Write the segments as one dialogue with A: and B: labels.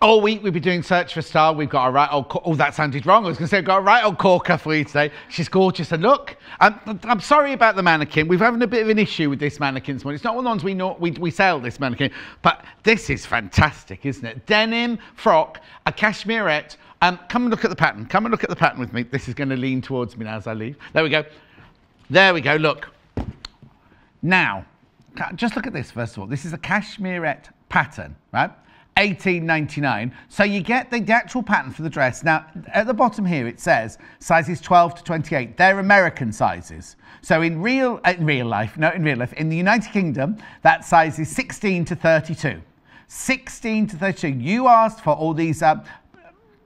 A: All week we've been doing Search for a Star. We've got a right old... Oh, that sounded wrong. I was going to say, we've got a right old corker for you today. She's gorgeous. And look, I'm sorry about the mannequin. We're having a bit of an issue with this mannequin this morning. It's not one of the ones we sell, this mannequin. But this is fantastic, isn't it? Denim frock, a cashmerette. Come and look at the pattern. Come and look at the pattern with me. This is going to lean towards me now as I leave. There we go. There we go. Look. Now, just look at this, first of all. This is a cashmerette pattern, right? $18.99. So you get the actual pattern for the dress. Now, at the bottom here, it says sizes 12 to 28. They're American sizes. So in real life, in the United Kingdom, that size is 16 to 32. 16 to 32. You asked for all these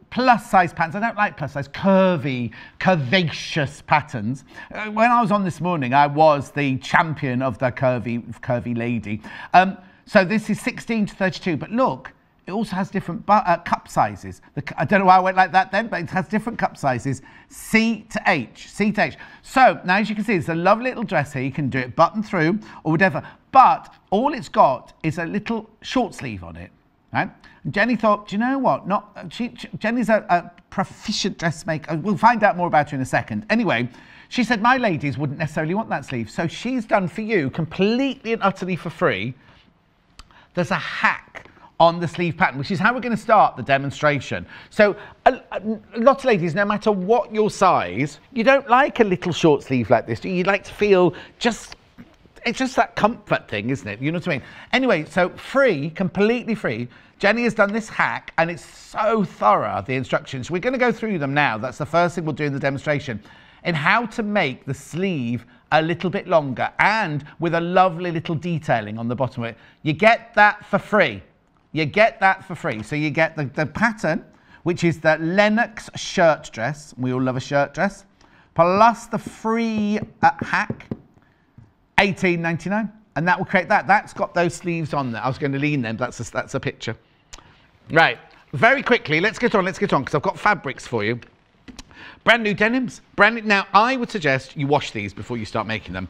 A: plus size patterns. I don't like plus size, curvy, curvaceous patterns. When I was on this morning, I was the champion of the curvy lady. So this is 16 to 32, but look, it also has different cup sizes. I don't know why I went like that then, but it has different cup sizes, C to H, C to H. So now as you can see, it's a lovely little dress here. You can do it button through or whatever, but all it's got is a little short sleeve on it, right? And Jenny thought, do you know what? Jenny's a proficient dressmaker. We'll find out more about her in a second. Anyway, she said my ladies wouldn't necessarily want that sleeve. So she's done for you completely and utterly for free. There's a hack on the sleeve pattern, which is how we're going to start the demonstration. So a lot of ladies, no matter what your size, you don't like a little short sleeve like this. You'd like to feel it's just that comfort thing, isn't it? You know what I mean? Anyway, so free, completely free. Jenny has done this hack and it's so thorough, the instructions. We're going to go through them now. That's the first thing we'll do in the demonstration. In how to make the sleeve a little bit longer and with a lovely little detailing on the bottom of it. You get that for free. You get that for free. So you get the pattern, which is the Lennox shirt dress. We all love a shirt dress. Plus the free hack, $18.99. And that will create that. That's got those sleeves on there. I was going to lean them. That's a picture. Right. Very quickly, let's get on, because I've got fabrics for you. Brand new denims. Now, I would suggest you wash these before you start making them.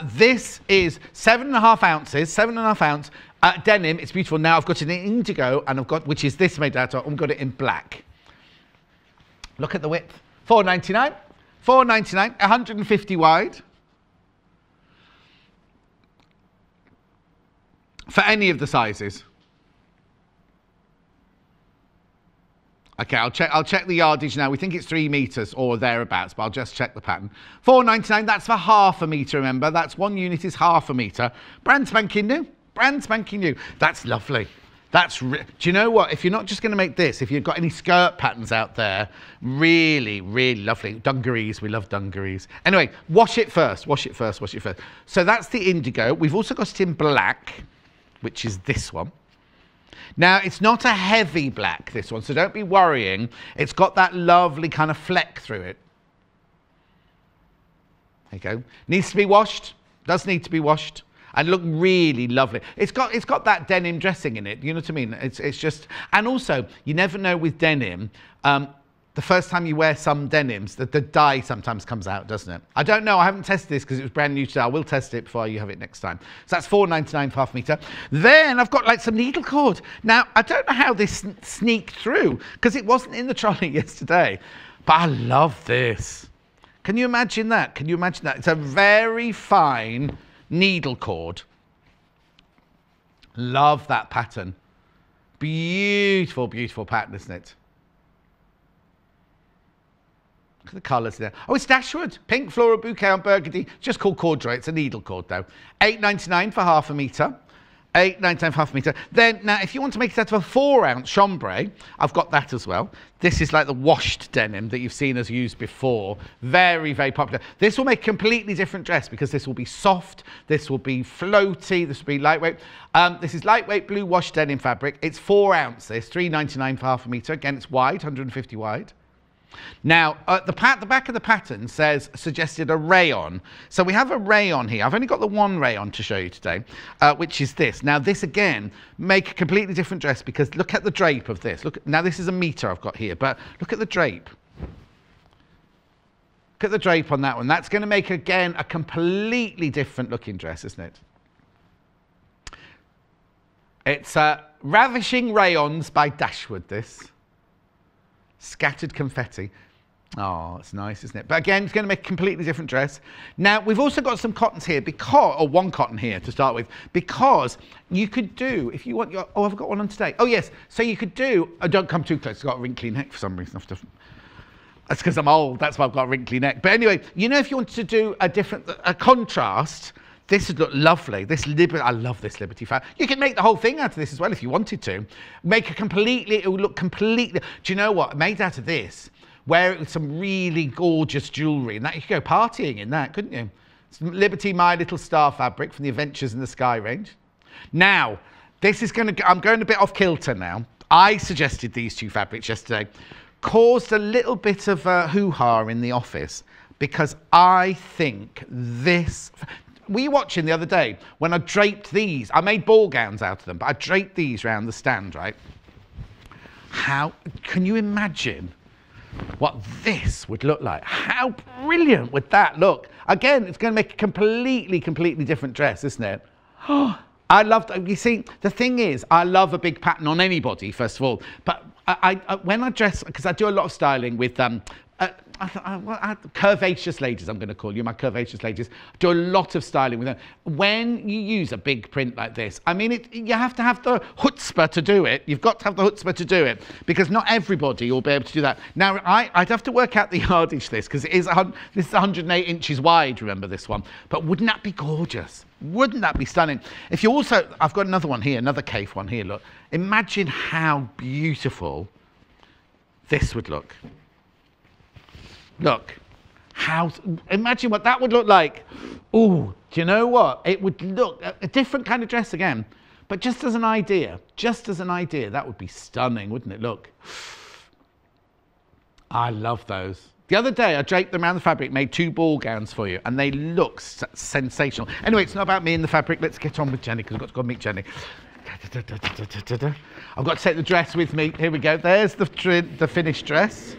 A: This is 7.5 ounces, 7.5 ounce denim. It's beautiful. Now I've got it in indigo, and which is this made out of. I've got it in black. Look at the width. $4.99. $4.99. 150 wide. For any of the sizes. Okay, I'll check the yardage now. We think it's 3 meters or thereabouts, but I'll just check the pattern. $4.99, that's for half a meter, remember? That's 1 unit is half a meter. Brand spanking new. Brand spanking new. That's lovely. Do you know what? If you're not just going to make this, if you've got any skirt patterns out there, really, really lovely. Dungarees, we love dungarees. Anyway, wash it first, wash it first, wash it first. So that's the indigo. We've also got it in black, which is this one. Now, it's not a heavy black, this one, so don't be worrying. It's got that lovely kind of fleck through it. There you go. Needs to be washed. Does need to be washed. And look really lovely. It's got that denim dressing in it. You know what I mean? It's just... And also, you never know with denim, the first time you wear some denims, the dye sometimes comes out, doesn't it? I don't know. I haven't tested this because it was brand new today. I will test it before you have it next time. So that's $4.99 for half a metre. Then I've got like some needle cord. Now, I don't know how this sneaked through because it wasn't in the trolley yesterday. But I love this. Can you imagine that? Can you imagine that? It's a very fine needle cord. Love that pattern. Beautiful, beautiful pattern, isn't it? Look at the colours there. Oh, it's Dashwood. Pink floral bouquet on burgundy. Just called corduroy. It's a needle cord, though. $8.99 for half a metre. $8.99 for half a metre. Then, now, if you want to make it out of a 4-ounce chambray, I've got that as well. This is like the washed denim that you've seen us use before. Very, very popular. This will make a completely different dress because this will be soft. This will be floaty. This will be lightweight. This is lightweight blue washed denim fabric. It's 4 ounces. $3.99 for half a metre. Again, it's wide, 150 wide. Now, the back of the pattern says suggested a rayon. So we have a rayon here. I've only got the one rayon to show you today, which is this. Now, this again, make a completely different dress because look at the drape of this. Now, this is a metre I've got here, but look at the drape. Look at the drape on that one. That's going to make, again, a completely different looking dress, isn't it? It's Ravishing Rayons by Dashwood, this. Scattered confetti. Oh, it's nice, isn't it? But again, it's going to make a completely different dress. Now, we've also got some cottons here because, or one cotton here to start with, because you could do, if you want your, oh, I've got one on today. Oh, yes. So you could do, oh, don't come too close. It's got a wrinkly neck for some reason. That's because I'm old. That's why I've got a wrinkly neck. But anyway, you know, if you wanted to do a contrast, this would look lovely. I love this Liberty fabric. You can make the whole thing out of this as well if you wanted to. Make a completely, it would look completely, do you know what? Made out of this. Wear it with some really gorgeous jewellery, and that you could go partying in that, couldn't you? It's Liberty My Little Star fabric from the Adventures in the Sky range. Now, this is I'm going a bit off kilter now. I suggested these two fabrics yesterday. Caused a little bit of a hoo-ha in the office because I think this... Were you watching the other day when I draped these? I made ball gowns out of them, but I draped these around the stand, right? How can you imagine what this would look like? How brilliant would that look? Again, it's going to make a completely different dress, isn't it? I love, you see, the thing is, I love a big pattern on anybody, first of all, but when I dress, because I do a lot of styling with curvaceous ladies, I'm going to call you my curvaceous ladies. I do a lot of styling with them. When you use a big print like this, I mean, you have to have the chutzpah to do it. You've got to have the chutzpah to do it because not everybody will be able to do that. Now, I'd have to work out the yardage this because this is 108 inches wide, remember this one. But wouldn't that be gorgeous? Wouldn't that be stunning? If you also, I've got another one here, another cave one here, look. Imagine how beautiful this would look. Look, imagine what that would look like. Oh, do you know what? It would look a different kind of dress again. But just as an idea, that would be stunning, wouldn't it? Look. I love those. The other day, I draped them around the fabric, made 2 ball gowns for you, and they look sensational. Anyway, it's not about me and the fabric. Let's get on with Jenny, because I've got to go and meet Jenny. I've got to take the dress with me. Here we go. There's the finished dress.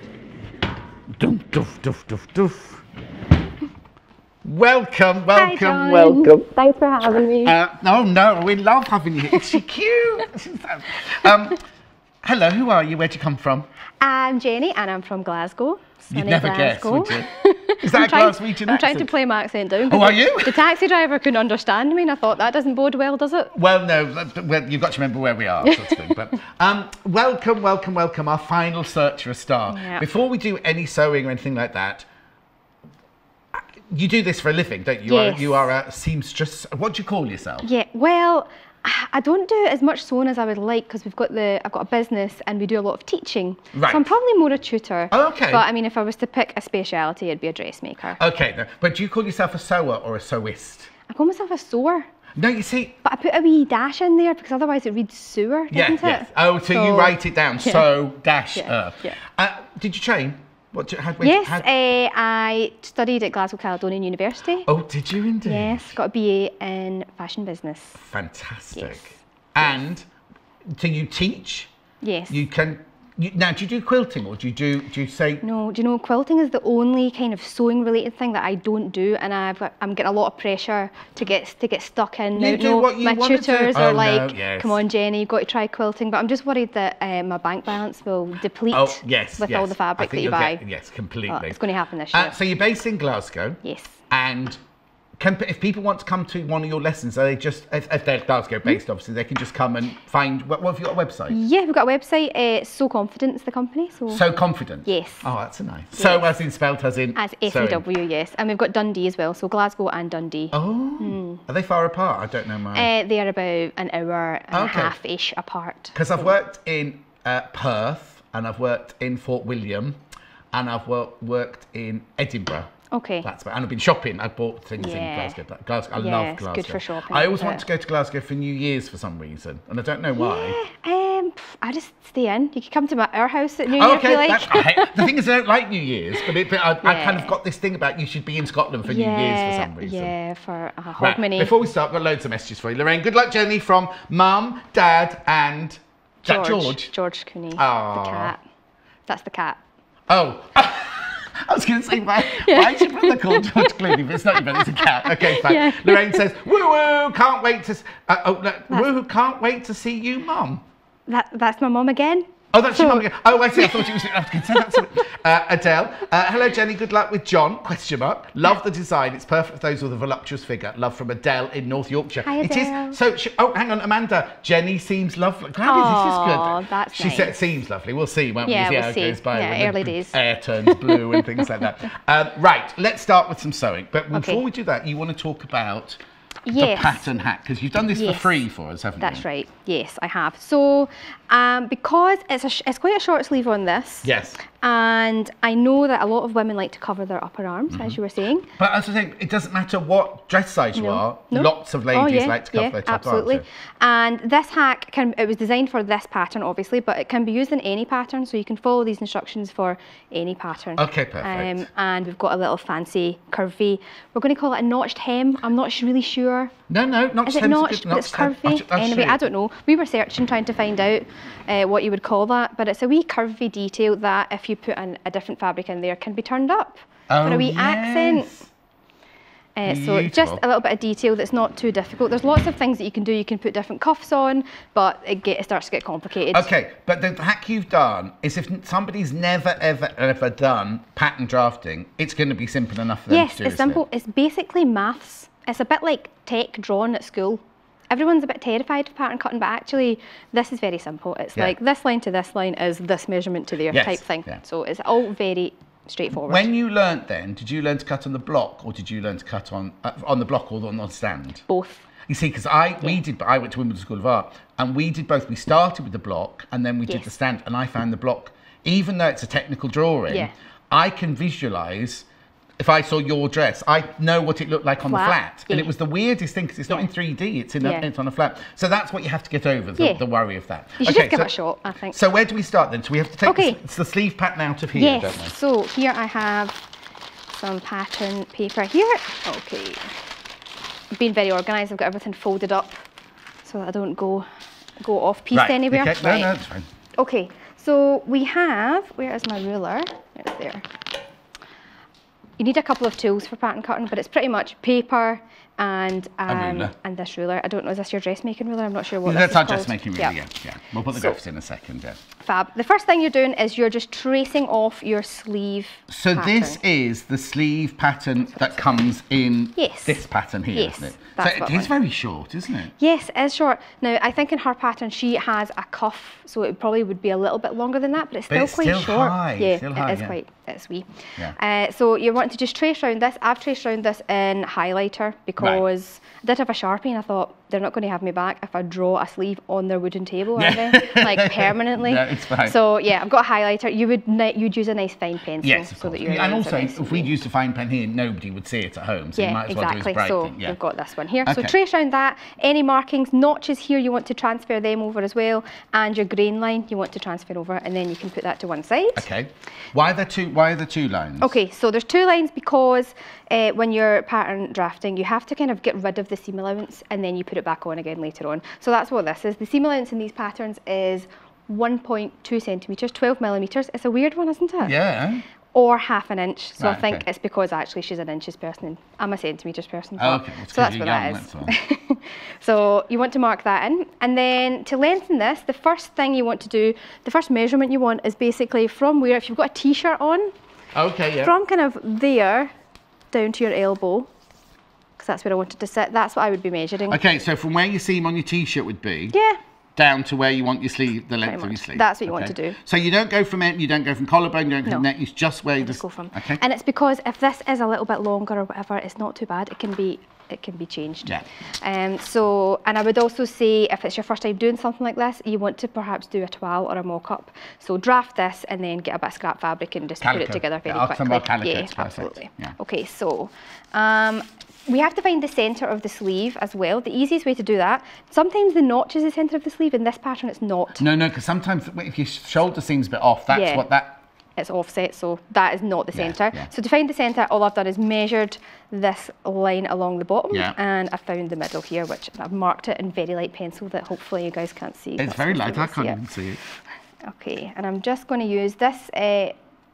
A: Doof, doof, doof, doof, doof. Welcome.
B: Hi, John. Thanks for having me.
A: No, we love having you here. Is she cute? Hello, who are you? Where'd you come from?
B: I'm Jenny and I'm from Glasgow.
A: You'd never guess, would you? Is that a Glaswegian accent?
B: I'm trying to play my accent down.
A: Oh, are you?
B: The taxi driver couldn't understand me and I thought that doesn't bode well, does it?
A: Well, no, you've got to remember where we are, sort of thing. But welcome, our final search for a star.
B: Yeah.
A: Before we do any sewing or anything like that, you do this for a living, don't you?
B: Yes.
A: You are a seamstress. What do you call yourself?
B: Yeah, well, I don't do as much sewing as I would like because I've got a business and we do a lot of teaching.
A: Right.
B: So I'm probably more a tutor.
A: Oh, okay.
B: But I mean, if I was to pick a speciality, it'd be a dressmaker.
A: Okay, but do you call yourself a sewer or a sewist?
B: I call myself a sewer.
A: No, you see...
B: But I put a wee dash in there because otherwise it reads sewer, doesn't it?
A: Yes. Oh, so you write it down,
B: Yeah.
A: Yeah. Did you train?
B: I studied at Glasgow Caledonian University.
A: Oh, did you indeed?
B: Yes, got a BA in fashion business.
A: Fantastic.
B: Yes.
A: And do you teach?
B: Yes.
A: Now, do you do quilting or do you say?
B: No, do you know, quilting is the only kind of sewing related thing that I don't do, and I'm getting a lot of pressure to get stuck in.
A: You do what you
B: my
A: want to
B: tutors
A: do.
B: are
A: Oh,
B: like,
A: no, yes.
B: come on, Jenny, you've got to try quilting. But I'm just worried that my bank balance will deplete with all the fabric that you buy.
A: Yes, completely.
B: Well, it's going to happen this year.
A: So you're based in Glasgow.
B: Yes.
A: And if people want to come to one of your lessons, are they just, if they're Glasgow based, obviously, they can just come and find, what have you got, a website?
B: Yeah, we've got a website, So Confident is the company.
A: So Confident?
B: Yes.
A: Oh, that's a nice.
B: Yes.
A: So as in spelt as in?
B: As S-E-W, yes. And we've got Dundee as well, so Glasgow and Dundee.
A: Oh, Are they far apart? I don't know mine.
B: They are about an hour and a half-ish apart.
A: Because I've worked in Perth, and I've worked in Fort William, and I've worked in Edinburgh.
B: Okay.
A: And I've been shopping. I bought things in Glasgow. I love Glasgow.
B: It's good for shopping.
A: I always want to go to Glasgow for New Year's for some reason, and I don't know why.
B: Yeah, I just stay in. You can come to our house at New Year if you like.
A: The thing is, I don't like New Year's, but I kind of got this thing about you should be in Scotland for New Year's for some reason.
B: Yeah, for a hogmanay.
A: Before we start, I've got loads of messages for you. Lorraine, good luck, Jenny, from Mum, Dad, and
B: George Cooney, the cat. That's the cat.
A: Oh. I was going to say, why is your brother called George Clooney? But it's not your brother, it's a cat. Okay, fine. Yeah. Lorraine says, woo-woo, can't wait to... woo-hoo, can't wait to see you, Mum.
B: That's my mum again.
A: Oh, that's your mum again. Oh, I see. I thought it was. I was going to say that. Sorry. Adele. Hello, Jenny. Good luck with John. Question mark. Love the design. It's perfect for those with a voluptuous figure. Love from Adele in North Yorkshire.
B: Hi, Adele.
A: It is. So, oh, hang on, Amanda. Jenny seems lovely. Gladys, this is good.
B: Oh, that's
A: She
B: nice.
A: said seems lovely. We'll see, won't we?
B: Yeah,
A: See
B: we'll
A: how it
B: see.
A: goes by
B: Yeah,
A: when
B: early
A: the
B: days.
A: air turns blue and things like that. Right. Let's start with some sewing. But before
B: Okay.
A: we do that, you want to talk about
B: Yes.
A: the pattern hack, because you've done this for
B: Yes.
A: free for us, haven't you?
B: That's right. Yes, I have. So, because it's quite a short sleeve on this.
A: Yes.
B: And I know that a lot of women like to cover their upper arms,
A: Mm-hmm.
B: as you were saying.
A: But as I think, it doesn't matter what dress size you are.
B: No.
A: Lots of ladies like to cover their top
B: absolutely.
A: arms.
B: And this hack it was designed for this pattern, obviously, but it can be used in any pattern, so you can follow these instructions for any pattern.
A: Okay, perfect.
B: And we've got a little fancy curvy. We're going to call it a notched hem. I'm not really sure.
A: No, not
B: Is it notched, but it's curvy? Anyway, I don't know. We were searching, trying to find out what you would call that, but it's a wee curvy detail that if you put a different fabric in there can be turned up for a wee accent. So just a little bit of detail that's not too difficult. There's lots of things that you can do. You can put different cuffs on, but it starts to get complicated.
A: Okay, but the hack you've done is if somebody's never, ever done pattern drafting, it's going to be simple enough for them to do.
B: Yes, it's simple. It's basically maths. It's a bit like tech drawn at school. Everyone's a bit terrified of pattern cutting, but actually this is very simple. It's like this line to this line is this measurement to there type thing. Yeah. So it's all very straightforward.
A: When you learnt then, did you learn to cut on the block, or did you learn to cut on the block or on the stand?
B: Both.
A: You see, because I went to Wimbledon School of Art, and we did both. We started with the block, and then we did the stand, and I found the block, even though it's a technical drawing, I can visualise. If I saw your dress, I know what it looked like on the flat. And it was the weirdest thing, because it's not in 3D, it's on a flat. So that's what you have to get over, the worry of that.
B: You should just give it a shot, I think.
A: So where do we start then? So we have to take the sleeve pattern out of here, don't we?
B: So here I have some pattern paper here. Okay. I've been very organised, I've got everything folded up so that I don't go off piece anywhere.
A: Okay. No, it's fine.
B: Okay, so we have, where is my ruler? It's there. You need a couple of tools for pattern cutting, but it's pretty much paper and this ruler. I don't know, is this your dressmaking ruler? I'm not sure what this is called.
A: That's our dressmaking ruler, yeah. We'll put the gloves in a second,
B: Fab. The first thing you're doing is you're just tracing off your sleeve pattern.
A: This is the sleeve pattern that comes in this pattern here, isn't it? So it is very short, isn't it?
B: Yes, it is short. Now, I think in her pattern she has a cuff, so it probably would be a little bit longer than that, but it's still quite short. It's wee. Yeah. So you want to just trace around this. I've traced around this in highlighter because I did have a Sharpie and I thought they're not going to have me back if I draw a sleeve on their wooden table, are they? Like permanently.
A: Yeah, it's fine.
B: So yeah, I've got a highlighter. You'd use a nice fine pencil.
A: Yes, of course. And also, if we'd used a fine pen here, nobody would see it at home. So you might as well do a bright thing.
B: We've got this one here. So trace around that. Any markings, notches here, you want to transfer them over as well. And your grain line, you want to transfer over, and then you can put that to one side.
A: Okay. Why are there two lines?
B: Okay, so there's two lines because when you're pattern drafting, you have to kind of get rid of the seam allowance and then you put it back on again later on. So that's what this is. The seam allowance in these patterns is 1.2 centimetres, 12 millimetres. It's a weird one, isn't it?
A: Yeah.
B: Or half an inch. So I think it's because actually she's an inches person and I'm a centimetres person.
A: Okay,
B: so that's what that is. So you want to mark that in. And then to lengthen this, the first thing you want to do, the first measurement you want is basically from where, if you've got a t-shirt on, from kind of there down to your elbow, because that's where I wanted to sit, that's what I would be measuring.
A: Okay, so from where your seam on your t-shirt would be, down to where you want your sleeve, the length of your sleeve.
B: That's what you want to do.
A: So you don't go from it, you don't go from collarbone, you don't go from neck, it's just where you just
B: go from.
A: Okay.
B: And it's because if this is a little bit longer or whatever, it's not too bad. It can be changed.
A: Yeah.
B: And I would also say if it's your first time doing something like this, you want to perhaps do a toile or a mock-up. So draft this and then get a bit of scrap fabric and just put it together very quickly.
A: Yeah,
B: absolutely. Yeah. Okay, so we have to find the centre of the sleeve as well. The easiest way to do that, sometimes the notch is the centre of the sleeve. In this pattern, it's not.
A: No, because sometimes if your shoulder seam's a bit off, that's what that...
B: It's offset, so that is not the centre. So to find the centre, all I've done is measured this line along the bottom and I found the middle here, which I've marked it in very light pencil that hopefully you guys can't see.
A: It's very light, I can't even see it.
B: Okay, and I'm just going to use this,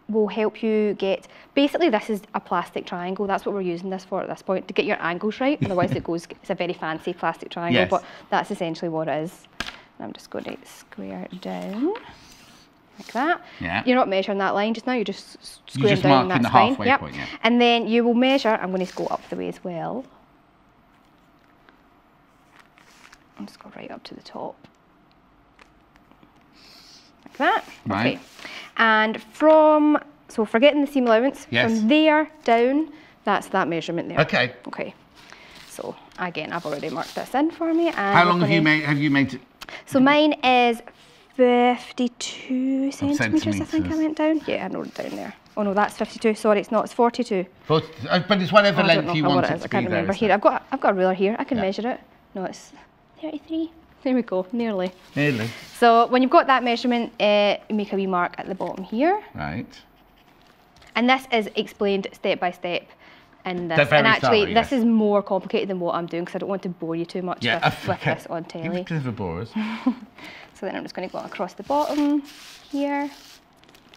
B: will help you get, basically this is a plastic triangle, that's what we're using this for at this point, to get your angles right, otherwise it's a very fancy plastic triangle, but that's essentially what it is. I'm just going to square down like that.
A: Yeah.
B: You're not measuring that line just now, you're just squaring
A: you're just
B: down,
A: marking
B: that's
A: the halfway
B: fine. Yep.
A: point, yeah.
B: And then you will measure, I'm going to go up the way as well. I'll just go right up to the top. Like that.
A: Right.
B: Okay. And so forgetting the seam allowance, from there down, that's that measurement there.
A: Okay.
B: Okay. So again, I've already marked this in for me. And
A: how long have you made it?
B: So mine is 52 centimetres, I think I went down. Yeah, I know it down there. Oh no, that's 52. Sorry, it's not. It's 42.
A: But it's whatever length you want it to be.
B: I can't remember here. I've got a ruler here. I can measure it. No, it's 33. There we go. Nearly. Nearly. So when you've got that measurement, you make a wee mark at the bottom here.
A: Right.
B: And this is explained step by step in this. And actually, this is more complicated than what I'm doing because I don't want to bore you too much with this on telly.
A: You never bore us.
B: So then I'm just going to go across the bottom here.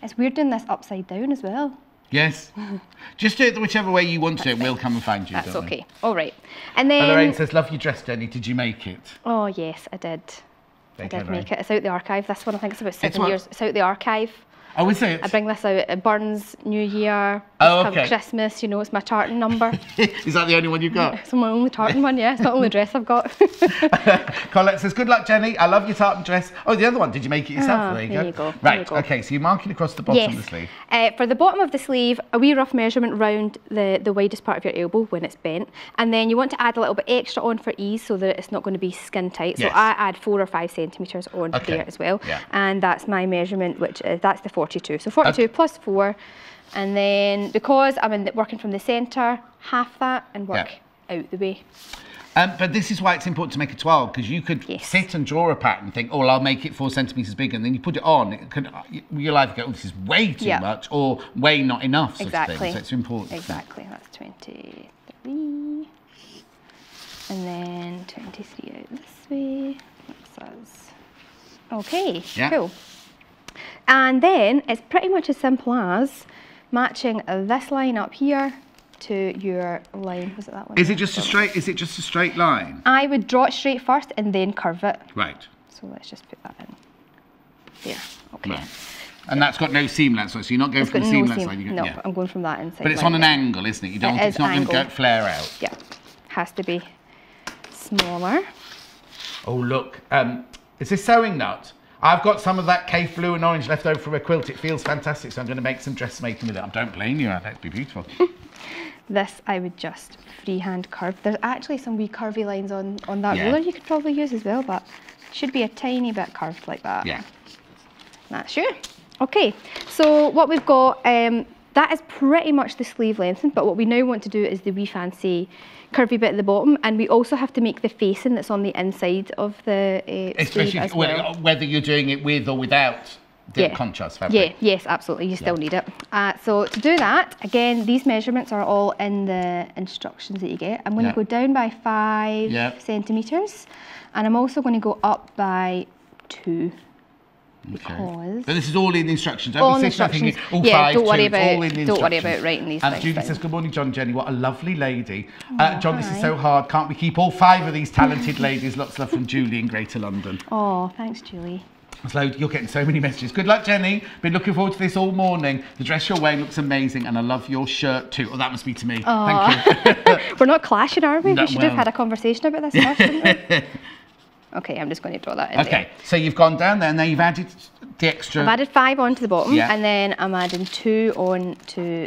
B: It's weird doing this upside down as well.
A: Yes. Just do it whichever way you want to. It will come and find you.
B: That's okay. All right. And then.
A: Lorraine says, "Love your dress, Jenny. Did you make it?"
B: Oh yes, I did. I did make it. It's out the archive. This one I think it's about 7 years. It's out the archive.
A: Oh, is it?
B: I bring this out at Burns, New Year, Christmas, you know, it's my tartan number.
A: Is that the only one you've got?
B: It's my only tartan one, yeah. It's the only dress I've got.
A: Colette says, good luck, Jenny. I love your tartan dress. Oh, the other one, did you make it yourself?
B: There you go.
A: Right, okay, so you're marking across the bottom of the sleeve.
B: For the bottom of the sleeve, a wee rough measurement round the widest part of your elbow when it's bent. And then you want to add a little bit extra on for ease so that it's not going to be skin tight. So I add 4 or 5 centimetres on there as well. Yeah. And that's my measurement, which is, that's the 42. So 42 plus 4, and then because I'm working from the centre, half that and work out the way.
A: But this is why it's important to make a 12, because you could sit and draw a pattern and think, oh, well, I'll make it 4 centimetres bigger, and then you put it on, you'll either go, oh, this is way too much, or way not enough, sort of thing. So it's important.
B: Exactly, that's 23, and then 23 out this way. That's us. Okay, cool. And then it's pretty much as simple as matching this line up here to your line. Was it that one?
A: Is it just a straight? Is it just a straight line?
B: I would draw it straight first and then curve it.
A: Right.
B: So let's just put that in there. Okay.
A: Right. And that's got no seam length, so you're not going from the seam length line.
B: No, I'm going from that inside.
A: But it's on an angle, isn't it? You don't. It's not going to flare out.
B: Yeah, has to be smaller.
A: Oh look, is this sewing nut? I've got some of that cave blue and orange left over from a quilt. It feels fantastic, so I'm going to make some dressmaking with it. I don't blame you, that'd be beautiful.
B: This I would just freehand curve. There's actually some wee curvy lines on that ruler you could probably use as well, but it should be a tiny bit curved like that.
A: Yeah.
B: That's you. Okay, so what we've got, that is pretty much the sleeve lengthened, but what we now want to do is the wee fancy curvy bit at the bottom, and we also have to make the facing that's on the inside of the sleeve as well.
A: Whether you're doing it with or without the contrast fabric.
B: Yes, absolutely, you still need it. So to do that, again, these measurements are all in the instructions that you get. I'm going to go down by 5 centimetres, and I'm also going to go up by 2. Because
A: but this is all in the instructions. All in the instructions. Don't worry
B: about writing these things.
A: Judy says, good morning, John and Jenny. What a lovely lady. John, this is so hard. Can't we keep all 5 of these talented ladies? Lots of love from Julie in Greater London.
B: Oh, thanks, Julie.
A: You're getting so many messages. Good luck, Jenny. Been looking forward to this all morning. The dress you're wearing looks amazing, and I love your shirt too. Oh, that must be to me. Thank you.
B: We're not clashing, are we? We should have had a conversation about this first, shouldn't we? Okay, I'm just going to draw that in there.
A: So you've gone down there and now you've added the extra...
B: I've added 5 onto the bottom and then I'm adding 2 on to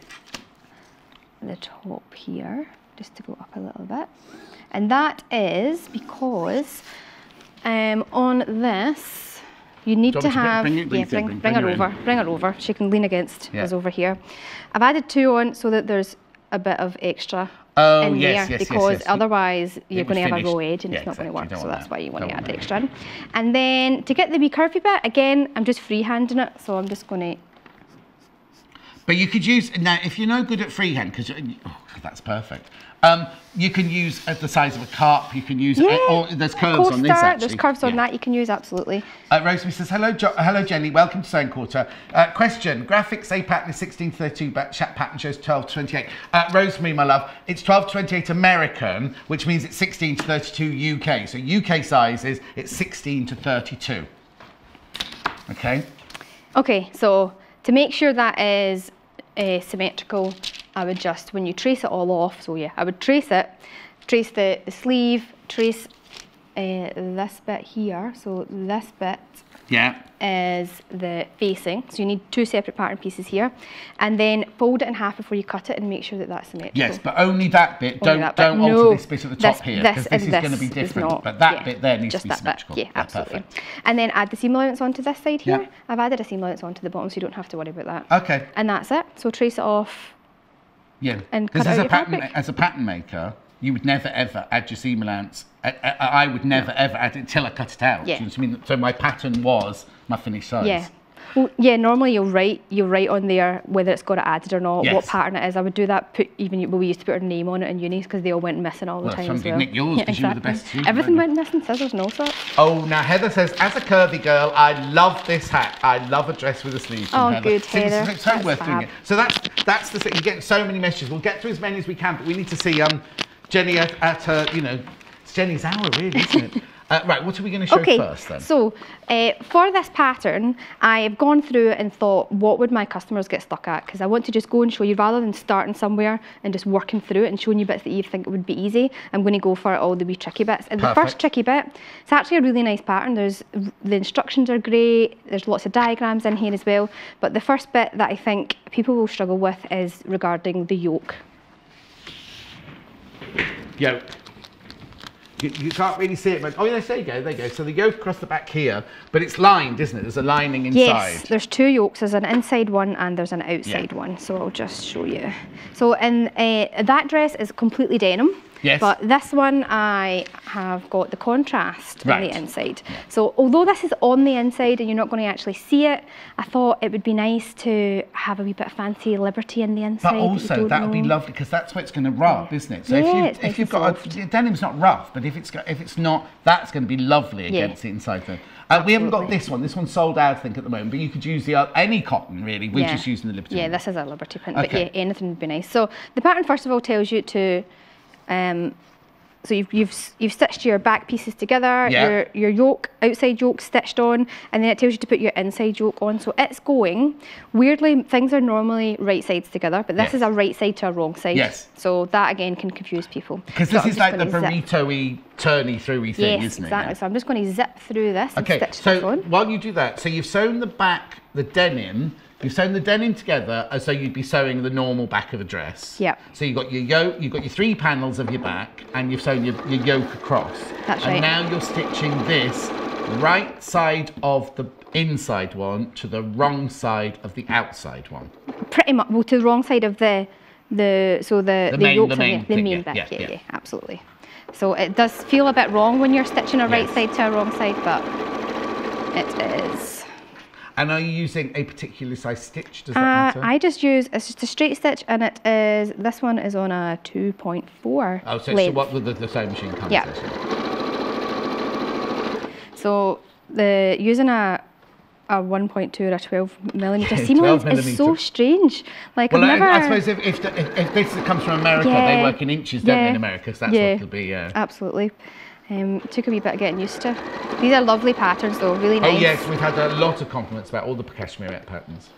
B: the top here, just to go up a little bit. And that is because on this, you need to have... Bring her over. She can lean against us over here. I've added 2 on so that there's a bit of extra in there, because otherwise you're going to have a raw edge and it's not going to work, so that's why you want to add the extra in. And then to get the wee curvy bit, again, I'm just freehanding it, so I'm just going to...
A: But you could use, now if you're no good at freehand, because that's perfect, you can use at the size of a cup, you can use, or there's curves on this actually.
B: There's curves on that you can use, absolutely.
A: Rosemary says, hello Jenny, welcome to Sewing Quarter. Question, graphics A pattern is 1632, but chat pattern shows 1228. Rosemary, my love, it's 1228 American, which means it's 16 to 32 UK. So UK sizes, it's 16 to 32. Okay. Okay,
B: so to make sure that is symmetrical, I would just, when you trace it all off, so yeah, I would trace it, trace the sleeve, trace this bit here, so this bit is the facing, so you need 2 separate pattern pieces here, and then fold it in half before you cut it and make sure that that's symmetrical.
A: Yes, but only that bit, don't alter this bit at the top here, because this is going to be different, but that bit there needs to be symmetrical.
B: Yeah, absolutely. Perfect. And then add the seam allowance onto this side here. Yeah. I've added a seam allowance onto the bottom, so you don't have to worry about that.
A: Okay.
B: And that's it, so trace it off.
A: Yeah,
B: and cut out your fabric.
A: As a pattern maker, you would never ever add your seam allowance. I would never ever add it until I cut it out. Yeah. Do you know what I mean? So my pattern was my finished size.
B: Yeah. Well, yeah, normally you'll write on there whether it's got it added or not, what pattern it is. I would do that, we used to put our name on it in uni because they all went missing all the time as well.
A: Nick yours because you were the best student.
B: Everything went missing, scissors and all sorts.
A: Oh, now Heather says, as a curvy girl, I love this hat. I love a dress with a sleeve.
B: Oh, good, Heather.
A: It's so worth doing it. So that's the thing. You get so many messages. We'll get through as many as we can, but we need to see Jenny at her, it's Jenny's hour really, isn't it? Right, what are we going to show first then?
B: So for this pattern, I've gone through and thought, what would my customers get stuck at? Because I want to just go and show you, rather than starting somewhere and just working through it and showing you bits that you think would be easy, I'm going to go for all the wee tricky bits. And the first tricky bit, it's actually a really nice pattern. The instructions are great, there's lots of diagrams in here as well, but the first bit that I think people will struggle with is regarding the yoke.
A: Yoke. You can't really see it, but oh yes, there you go. So the yoke across the back here, but it's lined, isn't it? There's a lining inside.
B: Yes, there's 2 yokes. There's an inside one and there's an outside one. So I'll just show you. So in that dress is completely denim. Yes. But this one I have got the contrast on the inside. Yeah. So although this is on the inside and you're not going to actually see it, I thought it would be nice to have a wee bit of fancy liberty in the inside.
A: But also that would be lovely because that's where it's going to rub, isn't it? So if you've got denim's not rough, but if it's not, that's going to be lovely against the inside thing. We haven't got this one. This one's sold out, I think, at the moment. But you could use any cotton, really. We're just using the Liberty.
B: Yeah, this is a Liberty print. But yeah, anything would be nice. So the pattern, first of all, tells you to... so you've stitched your back pieces together, your yoke, outside yoke stitched on, and then it tells you to put your inside yoke on. So it's going, weirdly, things are normally right sides together, but this is a right side to a wrong side. Yes. So that again can confuse people.
A: Because this is like the burrito-y, turny through-y thing, isn't it?
B: Exactly. So I'm just going to zip through this and stitch this on.
A: So while you do that, so you've sewn the back, the denim. You've sewn the denim together as though you'd be sewing the normal back of a dress. Yeah. So you've got your yoke, you've got your 3 panels of your back, and you've sewn your yoke across.
B: That's right.
A: And now you're stitching this right side of the inside one to the wrong side of the outside one.
B: Pretty much, well, to the wrong side of the main bit. Yeah, absolutely. So it does feel a bit wrong when you're stitching a right side to a wrong side, but it is.
A: And are you using a particular size stitch? Does that matter?
B: I just use, it's just a straight stitch, and it is, this one is on a 2.4.
A: Oh, so it's what the sewing machine comes with.
B: So using a 1.2 or a 12mm seam allowance is so strange. Like,
A: well, I suppose if this comes from America, they work in inches, don't they, in America? So that's what it'll be.
B: Absolutely. Took a wee bit of getting used to. These are lovely patterns though, really nice.
A: Oh yes, we've had a lot of compliments about all the cashmerette patterns.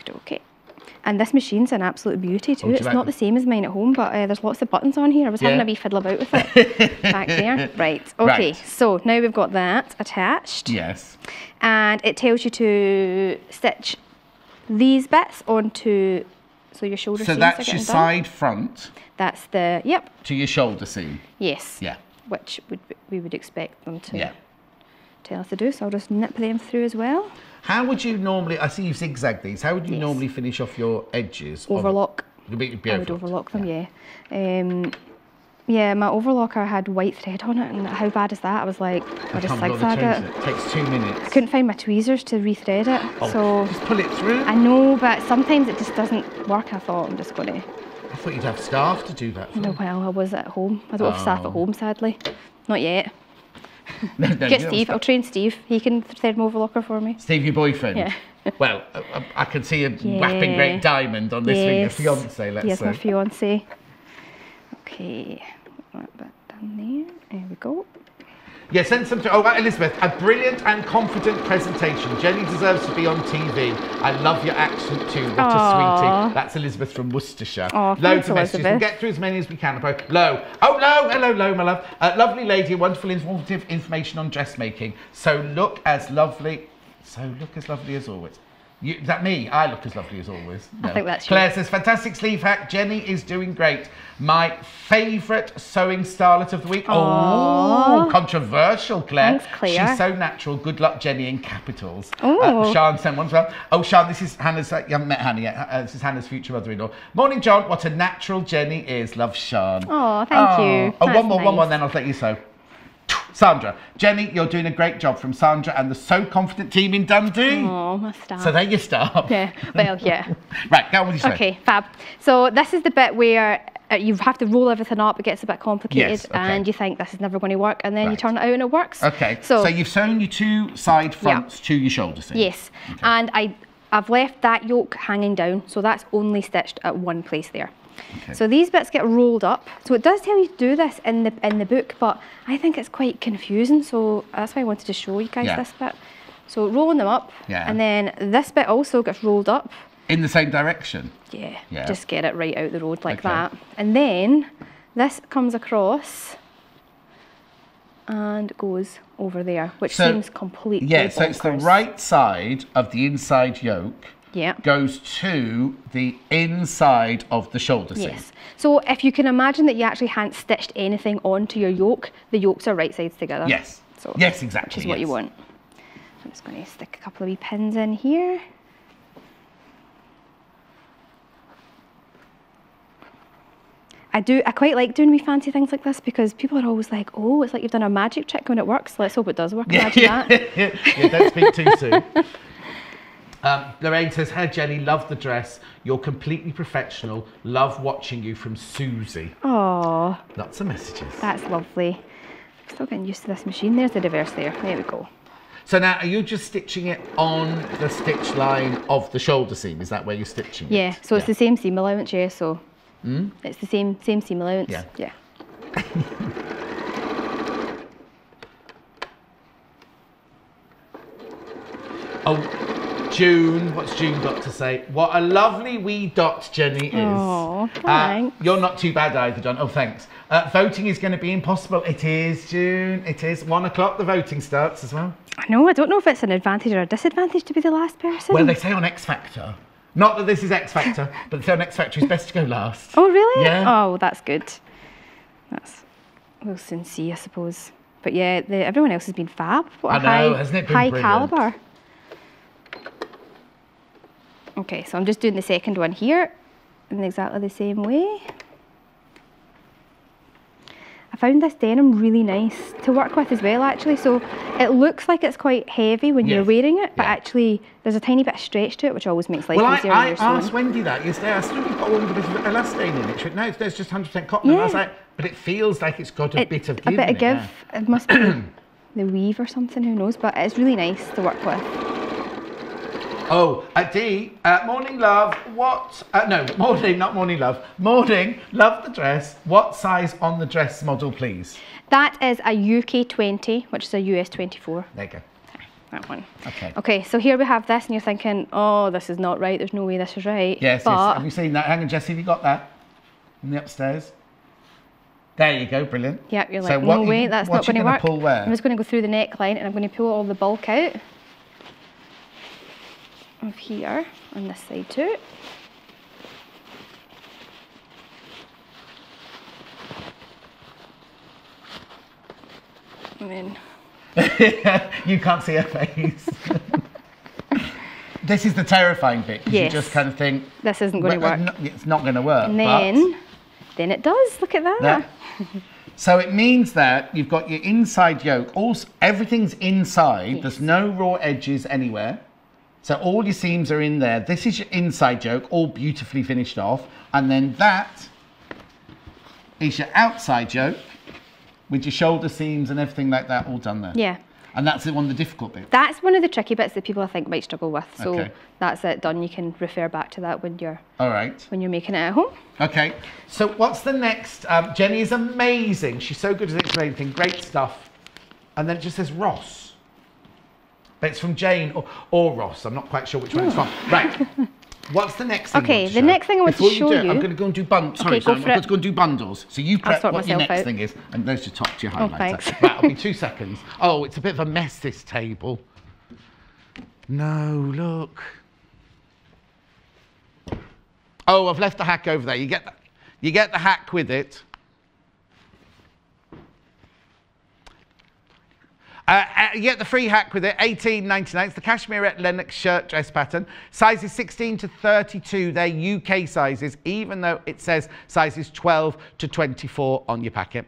B: Okay. And this machine's an absolute beauty too. It's not the same as mine at home, but there's lots of buttons on here. I was having a wee fiddle about with it back there. Right, okay, so now we've got that attached. Yes. And it tells you to stitch these bits onto, so your shoulder seams.
A: So that's your side front.
B: That's the,
A: to your shoulder seam.
B: Yes. Yeah. Which we would expect them to tell us to do. So I'll just nip them through as well.
A: How would you normally, I see you zigzag these, how would you normally finish off your edges?
B: Overlock.
A: I would
B: overlock them, Yeah, my overlocker had white thread on it, and how bad is that? I was like, I just zigzag it.
A: It takes 2 minutes.
B: I couldn't find my tweezers to rethread it, so...
A: Just pull it through.
B: I know, but sometimes it just doesn't work. I thought I'm just going to...
A: I thought you'd have staff to do that for
B: No, well, I was at home. I don't have staff at home, sadly. Not yet.
A: No,
B: Get Steve. I'll train Steve. He can thread my overlocker for me.
A: Steve, your boyfriend?
B: Yeah.
A: Well, I can see a whapping great diamond on this thing. Your fiance, let's say.
B: Yes, my fiance. Okay, that bit done there. There we go.
A: Yeah, send some to... Oh, Elizabeth, a brilliant and confident presentation. Jenny deserves to be on TV. I love your accent too. What a sweetie. That's Elizabeth from Worcestershire. Loads of messages. We'll get through as many as we can. Lo. Oh, Lo. Hello, Lo, my love. Lovely lady, wonderful, informative information on dressmaking. So look as lovely as always. Is that me? I look as lovely as always. No.
B: I think that's
A: Claire says, fantastic sleeve hack. Jenny is doing great. My favourite sewing starlet of the week. Oh, controversial, Claire.
B: Thanks, Claire.
A: She's so natural. Good luck, Jenny, in capitals. Sian sent one as well. Oh, Sian, this is Hannah's, you haven't met Hannah yet. This is Hannah's future mother-in-law. Morning, John. What a natural Jenny is. Love, Sian.
B: Oh, thank you.
A: Oh, one more, then I'll let you sew. Sandra, Jenny, you're doing a great job, from Sandra and the So Confident team in Dundee.
B: Oh, my staff.
A: So there you start.
B: Yeah, well, yeah.
A: Right, go on with your
B: Okay, fab. So this is the bit where you have to roll everything up, it gets a bit complicated, and you think this is never going to work, and then you turn it out and it works.
A: Okay, so you've sewn your 2 side fronts to your shoulder seam.
B: Yes, and I've left that yoke hanging down, so that's only stitched at one place there. Okay. So these bits get rolled up. So it does tell you to do this in the book, but I think it's quite confusing, so that's why I wanted to show you guys this bit. So rolling them up, and then this bit also gets rolled up.
A: In the same direction?
B: Yeah, just get it right out the road like that. And then this comes across and goes over there, which seems completely bonkers.
A: So it's the right side of the inside yoke goes to the inside of the shoulder seam.
B: Yes. So if you can imagine that you actually hadn't stitched anything onto your yoke, the yokes are right sides together.
A: Yes.
B: So
A: yes, exactly.
B: Which is what you want. I'm just going to stick a couple of wee pins in here. I quite like doing wee fancy things like this because people are always like, oh, it's like you've done a magic trick when it works. Let's hope it does work. Imagine that.
A: Yeah, don't speak too soon. Lorraine says, hey Jenny, love the dress. You're completely professional. Love watching you, from Susie.
B: Oh,
A: lots of messages.
B: That's lovely. I'm still getting used to this machine. There's the reverse there. There we go.
A: So now, are you just stitching it on the stitch line of the shoulder seam? Is that where you're stitching it?
B: Yeah, so it's the same seam allowance, so it's the same seam allowance. Yeah.
A: Oh, June, what's June got to say? What a lovely wee dot Jenny is.
B: Oh, thanks.
A: You're not too bad either, John. Oh, thanks. Voting is going to be impossible. It is, June. It is. 1 o'clock the voting starts as well.
B: I know. I don't know if it's an advantage or a disadvantage to be the last person.
A: Well, they say on X Factor. Not that this is X Factor, but they say on X Factor it's best to go last.
B: Oh, really?
A: Yeah.
B: Oh, that's good. We'll soon see, I suppose. But yeah, everyone else has been fab. What
A: hasn't it been
B: high
A: brilliant?
B: calibre. Okay, so I'm just doing the second one here in exactly the same way. I found this denim really nice to work with as well, actually. So it looks like it's quite heavy when you're wearing it, but actually there's a tiny bit of stretch to it, which always makes life easier.
A: Well, I asked Wendy that yesterday. I said, you've got all the bit of elastane in it. She went, no, there's just 100% cotton. And I was like, but it feels like it's got a bit of give.
B: A bit of give. It must be the weave or something, who knows, but it's really nice to work with.
A: Oh, Dee, morning love, no, morning, not morning love. Morning, love the dress. What size on the dress model, please?
B: That is a UK 20, which is a US 24.
A: There you go.
B: That one.
A: Okay.
B: Okay, so here we have this, and you're thinking, oh, this is not right. There's no way this is right.
A: Yes, yes. Have you seen that? Hang on, Jessie, have you got that? In the upstairs? There you go, brilliant.
B: Yep, you're like, no way, that's not going to work.
A: Pull where?
B: I'm just going to go through the neckline, and I'm going to pull all the bulk out of here on this side too. And then
A: you can't see her face. This is the terrifying bit.
B: Yes.
A: You just kind of think
B: this isn't going to work.
A: It's not going to work.
B: And then Then it does. Look at that.
A: Yeah. So it means that you've got your inside yoke. Everything's inside. Yes. There's no raw edges anywhere. So all your seams are in there. This is your inside yoke, all beautifully finished off. And then that is your outside yoke with your shoulder seams and everything like that all done there.
B: Yeah.
A: And that's one of the difficult bits.
B: That's one of the tricky bits that people I think might struggle with. So that's it done. You can refer back to that when you're when you're making it at home. Okay.
A: So what's the next? Jenny is amazing. She's so good at explaining things. Great stuff. And then it just says Ross. But it's from Jane or Ross. I'm not quite sure which one it's from. Right. What's the next thing?
B: Okay, the next thing I want to show you.
A: I'm going to go and do bundles. Sorry, I'm going to go and do bundles. So you prep what your next thing is, and there's your top to your highlighter.
B: Thanks.
A: Right, I'll be 2 seconds. Oh, it's a bit of a mess, this table. No, look. Oh, I've left the hack over there. You get the hack with it. You get the free hack with it, $18.99. It's the Cashmerette Lennox shirt dress pattern. Sizes 16 to 32, they're UK sizes, even though it says sizes 12 to 24 on your packet.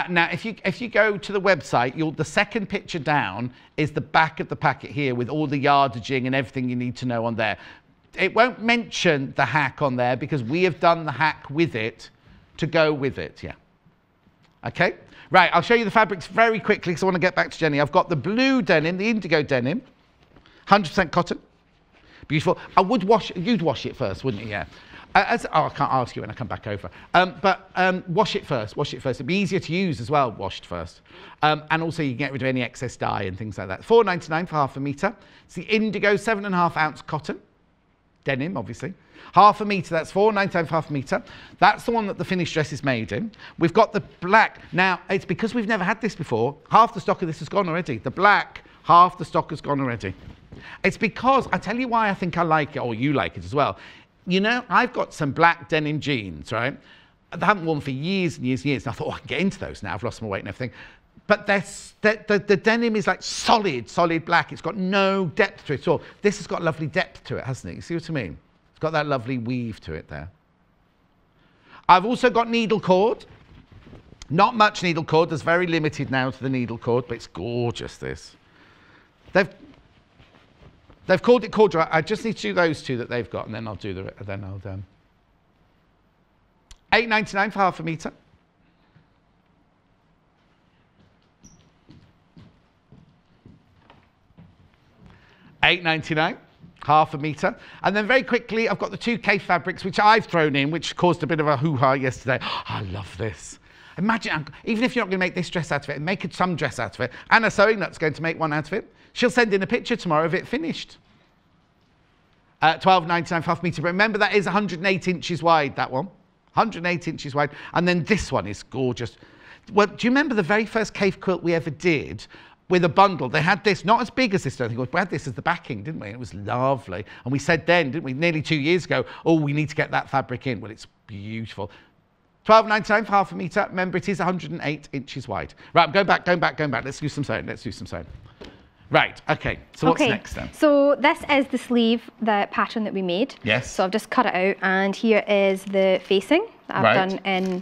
A: Now, if you go to the website, the second picture down is the back of the packet here with all the yardaging and everything you need to know on there. It won't mention the hack on there because we have done the hack with it to go with it, yeah. Okay? Right, I'll show you the fabrics very quickly because I want to get back to Jenny. I've got the blue denim, the indigo denim, 100% cotton. Beautiful. You'd wash it first, wouldn't you? Yeah. I can't ask you when I come back over. Wash it first, It'd be easier to use as well, washed first. And also you can get rid of any excess dye and things like that. $4.99 for half a metre. It's the indigo 7.5 ounce cotton. Denim, obviously. Half a metre, that's $4.99 for half a metre. That's the one that the finished dress is made in. We've got the black. Now, it's because we've never had this before. Half the stock of this has gone already. The black, half the stock has gone already. It's because, I tell you why I think I like it, or you like it as well. You know, I've got some black denim jeans, right? I haven't worn for years and years and years. And I thought, I can get into those now. I've lost my weight and everything. But the denim is like solid black. It's got no depth to it at all. This has got lovely depth to it, hasn't it? You see what I mean? It's got that lovely weave to it there. I've also got needle cord. Not much needle cord. There's very limited now to the needle cord, but it's gorgeous, this. They've called it corduroy. I just need to do those two that they've got, and then I'll do $8.99 for half a metre. $8.99, half a metre. And then very quickly, I've got the 2K fabrics, which I've thrown in, which caused a bit of a hoo-ha yesterday. Oh, I love this. Imagine, even if you're not going to make this dress out of it, make some dress out of it. Anna Sewing Nut's going to make one out of it. She'll send in a picture tomorrow of it finished. $12.99 for half a metre. But remember, that is 108 inches wide, that one. 108 inches wide. And then this one is gorgeous. Well, do you remember the very first cave quilt we ever did? With a bundle, they had this, not as big as this, I think, we had this as the backing, didn't we? It was lovely. And we said then, didn't we, nearly 2 years ago, oh, we need to get that fabric in. Well, it's beautiful. $12.99 for half a metre. Remember, it is 108 inches wide. Right, I'm going back. Let's do some sewing. Right, okay. So what's next then?
B: So this is the sleeve, the pattern that we made.
A: Yes.
B: So I've just cut it out, and here is the facing that I've done in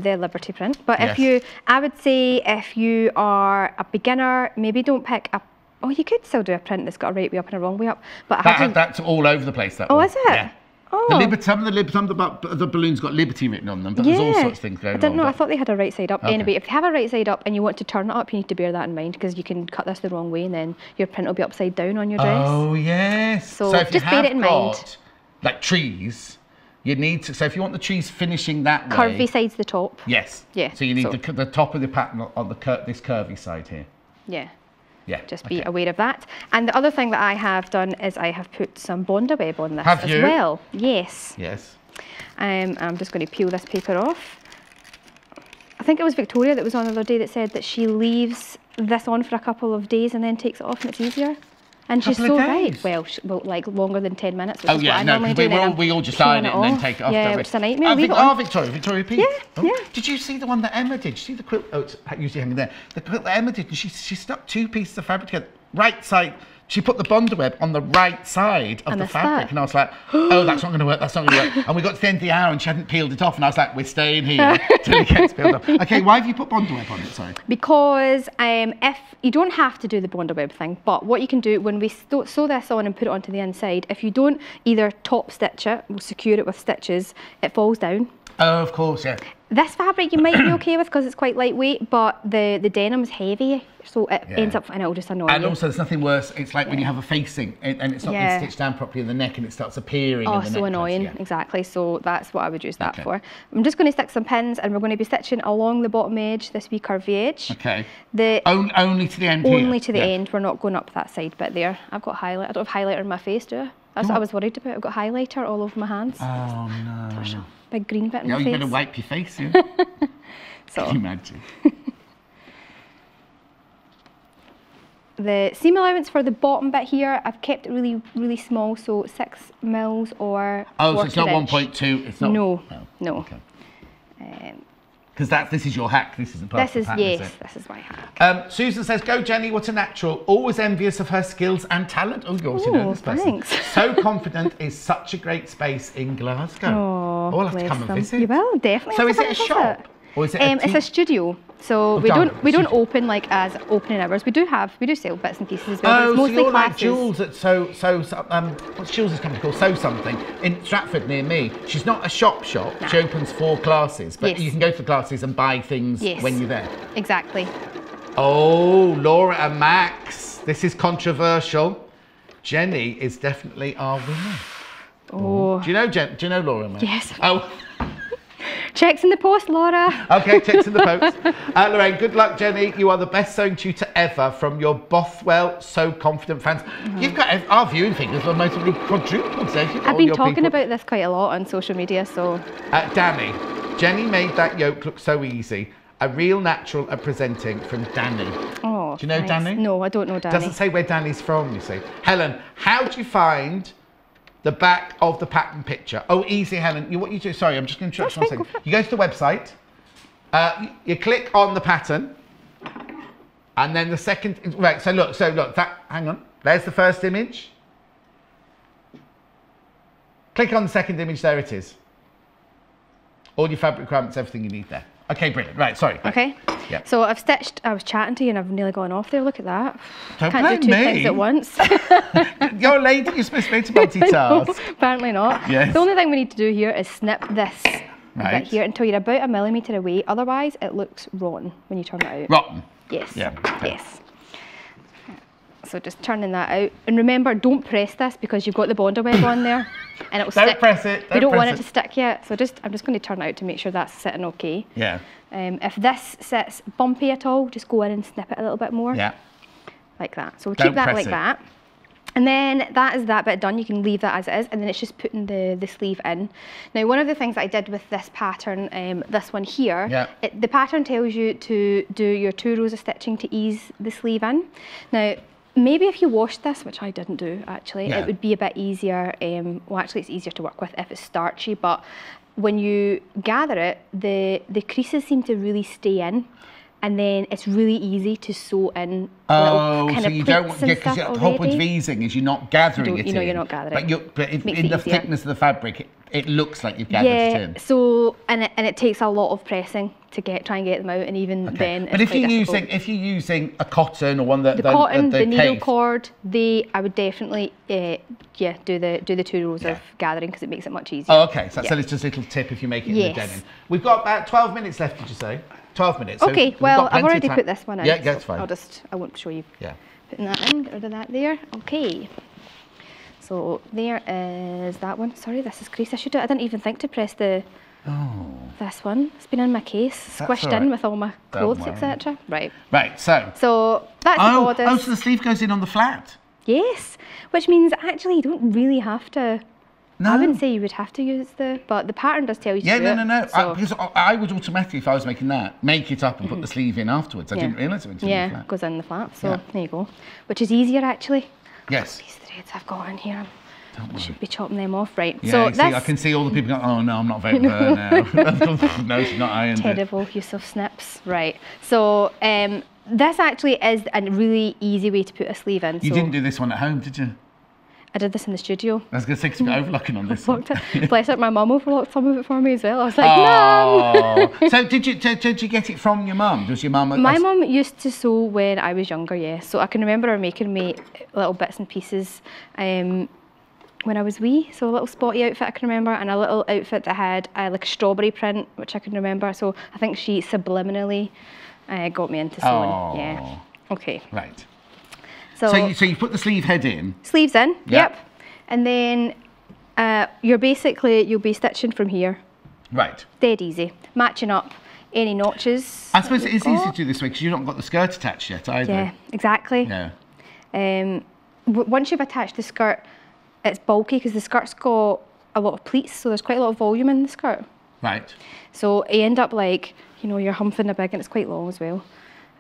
B: the Liberty print. But I would say if you are a beginner, maybe don't pick up. Oh, you could still do a print that's got a right way up and a wrong way up. But
A: that's all over the place. That one.
B: Is it?
A: Yeah. Oh. Some of the balloons got Liberty written on them, but there's all sorts of things going on.
B: I didn't know. I thought they had a right side up. Okay. Anyway, if you have a right side up and you want to turn it up, you need to bear that in mind because you can cut this the wrong way and then your print will be upside down on your dress.
A: Oh yes.
B: So if just bear it in mind.
A: Like trees. You need to, so if you want the trees finishing that way.
B: Curvy side's the top.
A: Yes.
B: Yeah.
A: So you need the top of the pattern on this curvy side here.
B: Yeah.
A: Yeah.
B: Just be aware of that. And the other thing that I have done is I have put some Bondi web on this as well. Yes.
A: Yes.
B: I'm just going to peel this paper off. I think it was Victoria that was on the other day that said that she leaves this on for a couple of days and then takes it off and it's easier. And she's so right. Well, like longer than 10 minutes. Which is what I normally do.
A: We all just iron it and then take it off.
B: Yeah, which is a nightmare.
A: Victoria P.
B: Yeah.
A: Did you see the one that Emma did? Did you see the quilt? Oh, it's usually hanging there. The quilt that Emma did, and she stuck 2 pieces of fabric together. right side. She put the Bondo web on the right side of the fabric, and I was like, oh, that's not going to work, that's not going to work. And we got to the end of the hour and she hadn't peeled it off, and I was like, we're staying here till it gets peeled off. Okay, why have you put Bondo web on it, sorry?
B: Because if you don't have to do the Bondo web thing, but what you can do when we sew this on and put it onto the inside, if you don't either top stitch it, we'll secure it with stitches, it falls down.
A: Oh, of course, yeah.
B: This fabric you might be okay with because it's quite lightweight, but the denim's heavy, so it ends up and it'll just annoy you.
A: And also, there's nothing worse. It's like when you have a facing and it's not been stitched down properly in the neck and it starts appearing.
B: Oh,
A: in the
B: so annoying! Exactly. So that's what I would use that for. I'm just going to stick some pins, and we're going to be stitching along the bottom edge, this wee curvy edge.
A: Okay. Only to the end.
B: Only to the end. We're not going up that side bit there. I've got highlight. I don't have highlighter in my face, do I? That's what I was worried about. I've got highlighter all over my hands.
A: Oh no.
B: Gosh, big green bit in my face.
A: You better wipe your face, yeah.
B: So.
A: Can you imagine?
B: The seam allowance for the bottom bit here, I've kept it really, really small, so 6 mils or.
A: Oh, so it's not 1.2. It's not.
B: No, no.
A: Okay. Because this is your hack. This isn't part of the pattern,
B: yes, this is my hack.
A: Susan says, "Go Jenny, what a natural. Always envious of her skills and talent." Oh, you obviously know this person.
B: Thanks.
A: So confident is such a great space in Glasgow.
B: Oh,
A: I'll have to come and visit.
B: You will definitely.
A: So is it a shop? Or is it
B: it's a studio, so we don't open like as opening hours. We do sell bits and pieces as well. But it's mostly
A: so you're
B: classes.
A: Like Jules at what's Jules' company called? Sew Something in Stratford near me. She's not a shop. Nah. She opens 4 classes, but you can go to the classes and buy things when you're there.
B: Exactly.
A: Oh, Laura and Max, this is controversial. Jenny is definitely our winner.
B: Oh.
A: Do you know Laura and Max?
B: Yes.
A: Oh.
B: Checks in the post, Laura.
A: Okay, checks in the post. Lorraine, good luck, Jenny. You are the best sewing tutor ever from your Bothwell So Confident fans. You've got our viewing figures are mostly quadrupled. So
B: I've been talking about this quite a lot on social media, so.
A: Danny, Jenny made that yoke look so easy. A real natural at presenting from Danny.
B: Oh,
A: do you know Danny?
B: No, I don't know Danny.
A: Doesn't say where Danny's from, you see. Helen, how do you find the back of the pattern picture? Oh, easy, Helen. What you do? Sorry, I'm just going to interrupt you one second. You go to the website. You click on the pattern, and then the second. Right. So look. That. Hang on. There's the first image. Click on the second image. There it is. All your fabric requirements, everything you need there. Okay, brilliant. Right. Sorry.
B: Okay.
A: Yeah.
B: So I've stitched. I was chatting to you, and I've nearly gone off there. Look at that.
A: Don't
B: Can't do 2 things at once.
A: You're a lady. You're supposed to be able to multitask.
B: Apparently not.
A: Yes.
B: The only thing we need to do here is snip this
A: right
B: bit here until you're about 1 millimetre away. Otherwise, it looks rotten when you turn it out.
A: Rotten.
B: Yes.
A: Yeah.
B: Yes. So just turning that out, and remember, don't press this because you've got the Bondo web on there, and it'll stick.
A: Don't press it.
B: We don't want it to stick yet. So I'm just going to turn it out to make sure that's sitting okay.
A: Yeah.
B: If this sits bumpy at all, just go in and snip it a little bit more.
A: Yeah.
B: Like that. So we'll keep that like that. And then that is that bit done. You can leave that as it is, and then it's just putting the sleeve in. Now, one of the things that I did with this pattern, this one here, the pattern tells you to do your 2 rows of stitching to ease the sleeve in. Now, maybe if you washed this, which I didn't do actually, it would be a bit easier. Well, actually, it's easier to work with if it's starchy, but when you gather it, the creases seem to really stay in. And then it's really easy to sew in.
A: Oh, so you don't, because the whole point of easing is you're not gathering it in.
B: You know, you're not gathering.
A: But in the thickness of the fabric, it looks like you've gathered it in.
B: So and it takes a lot of pressing to try and get them out, and even then.
A: But if you're using a cotton or one that
B: the needle cord, I would definitely do the 2 rows of gathering because it makes it much easier.
A: Oh, okay. So that's just a little tip if you make it in the denim. We've got about 12 minutes left. Did you say? 12 minutes.
B: Okay,
A: so
B: well, I've already put this one in.
A: Yeah, that's fine.
B: I won't show you putting that in. Get rid of that there. Okay. So there is that one. Sorry, this is crease. I didn't even think to press this one. It's been in my case, squished in with all my clothes, etc. Right.
A: Right, so
B: that's the bodice.
A: Oh, so the sleeve goes in on the flat?
B: Yes, which means actually you don't really have to.
A: No.
B: I wouldn't say you would have to use but the pattern does tell you to do it.
A: No. So. Because I would automatically, if I was making that, make it up and put the sleeve in afterwards. I didn't realise it went in the flat.
B: Yeah, it goes in the flat, so there you go. Which is easier actually.
A: Yes.
B: These threads I've got in here, I should be chopping them off, right?
A: Yeah,
B: so
A: I can see all the people going, oh no, I'm not voting for her now. No, she's not ironed.
B: Terrible use of snips, right. So This actually is a really easy way to put a sleeve in.
A: You didn't do this one at home, did you?
B: I did this in the studio.
A: I was going to say, because you've got overlocking on this one.
B: Bless it, my mum overlocked some of it for me as well. I was like, Mum!
A: So did you get it from your mum? Was your mum?
B: My mum used to sew when I was younger, yeah. So I can remember her making me little bits and pieces when I was wee. So a little spotty outfit I can remember, and a little outfit that had like a strawberry print, which I can remember. So I think she subliminally got me into sewing. Yeah. Okay.
A: Right. So you put the sleeve head in.
B: Sleeves in. Yep. And then you'll be stitching from here.
A: Right.
B: Dead easy. Matching up any notches.
A: I suppose it is easy to do this way because you've not got the skirt attached yet either.
B: Yeah, exactly.
A: Yeah.
B: Once you've attached the skirt, it's bulky because the skirt's got a lot of pleats, so there's quite a lot of volume in the skirt.
A: Right.
B: So you end up like, you're humping a big, and it's quite long as well.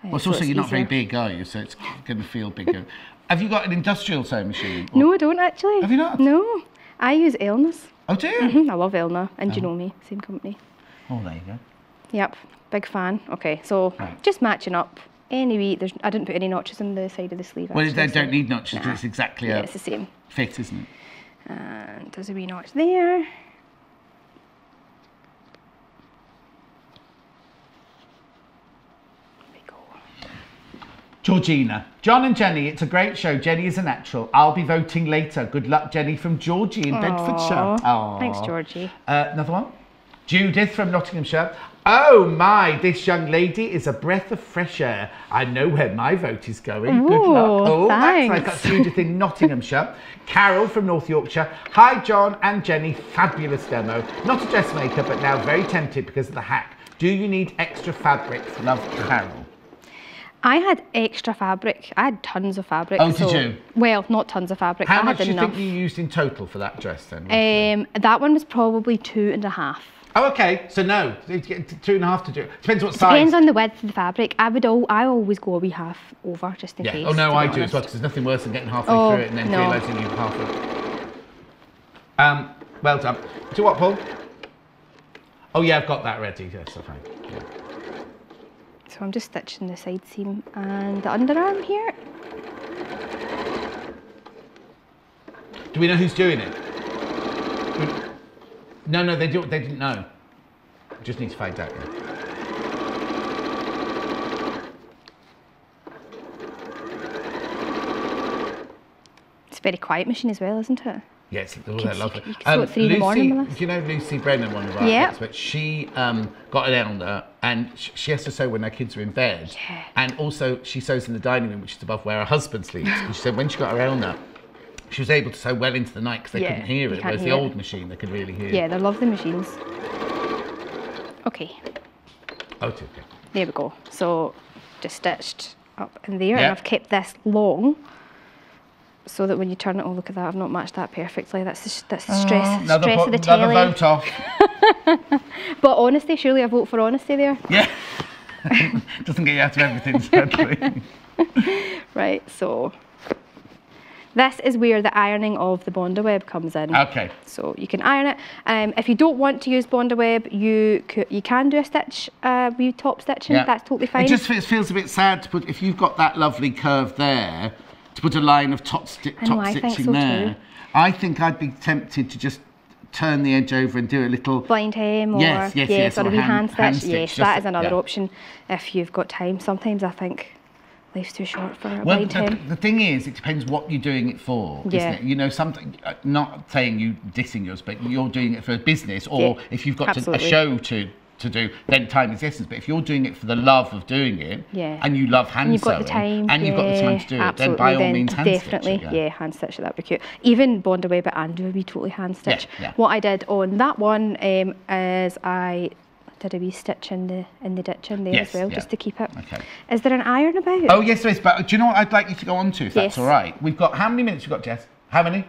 A: Well, it's also you're not very big, are you? So it's going to feel bigger. Have you got an industrial sewing machine?
B: No, I don't actually.
A: Have you not?
B: No, I use Elna's.
A: Oh, do you?
B: I love Elna, and you know me, same company.
A: Oh, there you go.
B: Yep, big fan. Okay, so just matching up. Anyway, I didn't put any notches on the side of the sleeve.
A: Well, they don't need notches. It's exactly
B: it's the same
A: fit, isn't it?
B: And there's a wee notch there.
A: Georgina. John and Jenny, it's a great show. Jenny is a natural. I'll be voting later. Good luck, Jenny, from Georgie in Bedfordshire.
B: Aww. Thanks, Georgie.
A: Another one. Judith from Nottinghamshire. Oh my, this young lady is a breath of fresh air. I know where my vote is going.
B: Ooh,
A: good luck. Oh,
B: thanks.
A: that's nice. That's Judith in Nottinghamshire. Carol from North Yorkshire. Hi, John and Jenny. Fabulous demo. Not a dressmaker, but now very tempted because of the hack. Do you need extra fabrics? Love, Carol.
B: I had extra fabric. I had tons of fabric.
A: Oh, did you?
B: Well, not tons of fabric.
A: How much do you think you used in total for that dress then?
B: That one was probably 2.5.
A: Oh, okay. So no, 2.5 to do. Depends what size.
B: Depends on the width of the fabric. I always go a wee half over just in case.
A: Oh no, I do as well because there's nothing worse than getting halfway through it and then realising you're halfway. Well done. Do what, Paul? Oh yeah, I've got that ready. Yes, fine. Yeah.
B: So I'm just stitching the side seam and the underarm here.
A: Do we know who's doing it? No, they didn't know. Just need to find out. Yeah.
B: It's a very quiet machine as well, isn't it?
A: Yes, they're lovely.
B: You can sew at 3 in the morning with this.
A: Do you know Lucy Brennan, one of our experts? She got an elder, and she has to sew when her kids are in bed.
B: Yeah.
A: And also, she sews in the dining room, which is above where her husband sleeps. And she said when she got her elder, she was able to sew well into the night because they couldn't hear it. Whereas the old machine, they could really hear.
B: Yeah, they're lovely machines. Okay.
A: Oh, okay.
B: There we go. So just stitched up in there, and I've kept this long. So that when you turn it, oh look at that, I've not matched that perfectly. That's the stress of the telly.
A: Another vote off.
B: But honesty, surely I vote for honesty there.
A: Yeah. Doesn't get you out of everything, sadly.
B: Right, so this is where the ironing of the Bondi web comes in.
A: Okay.
B: So you can iron it. If you don't want to use Bondi web, you can do a stitch, top stitching. That's totally fine.
A: It just feels a bit sad to put, if you've got that lovely curve there, to put a line of top stitching there. Too. I think I'd be tempted to just turn the edge over and do a little
B: blind hem or
A: yes,
B: or a wee hand stitch.
A: Yes,
B: that is another option if you've got time. Sometimes I think life's too short for a blind hem.
A: The thing is, it depends what you're doing it for, isn't it? You know, something. Not saying you dissing yours, but you're doing it for a business, or if you've got a show to do, then time is essence. But if you're doing it for the love of doing it, and you love hand sewing,
B: the time,
A: and you've got the time to do it, then by all means hand stitch it.
B: Definitely, hand stitch it, that'd be cute. Even Bondi web it and do a wee totally hand stitch. What I did on that one is I did a wee stitch in the ditch in there as well, just to keep it. Okay. Is there an iron about?
A: Oh yes, there is. But do you know what I'd like you to go on to, if that's all right? We've got, how many minutes we've got, Jess? How many?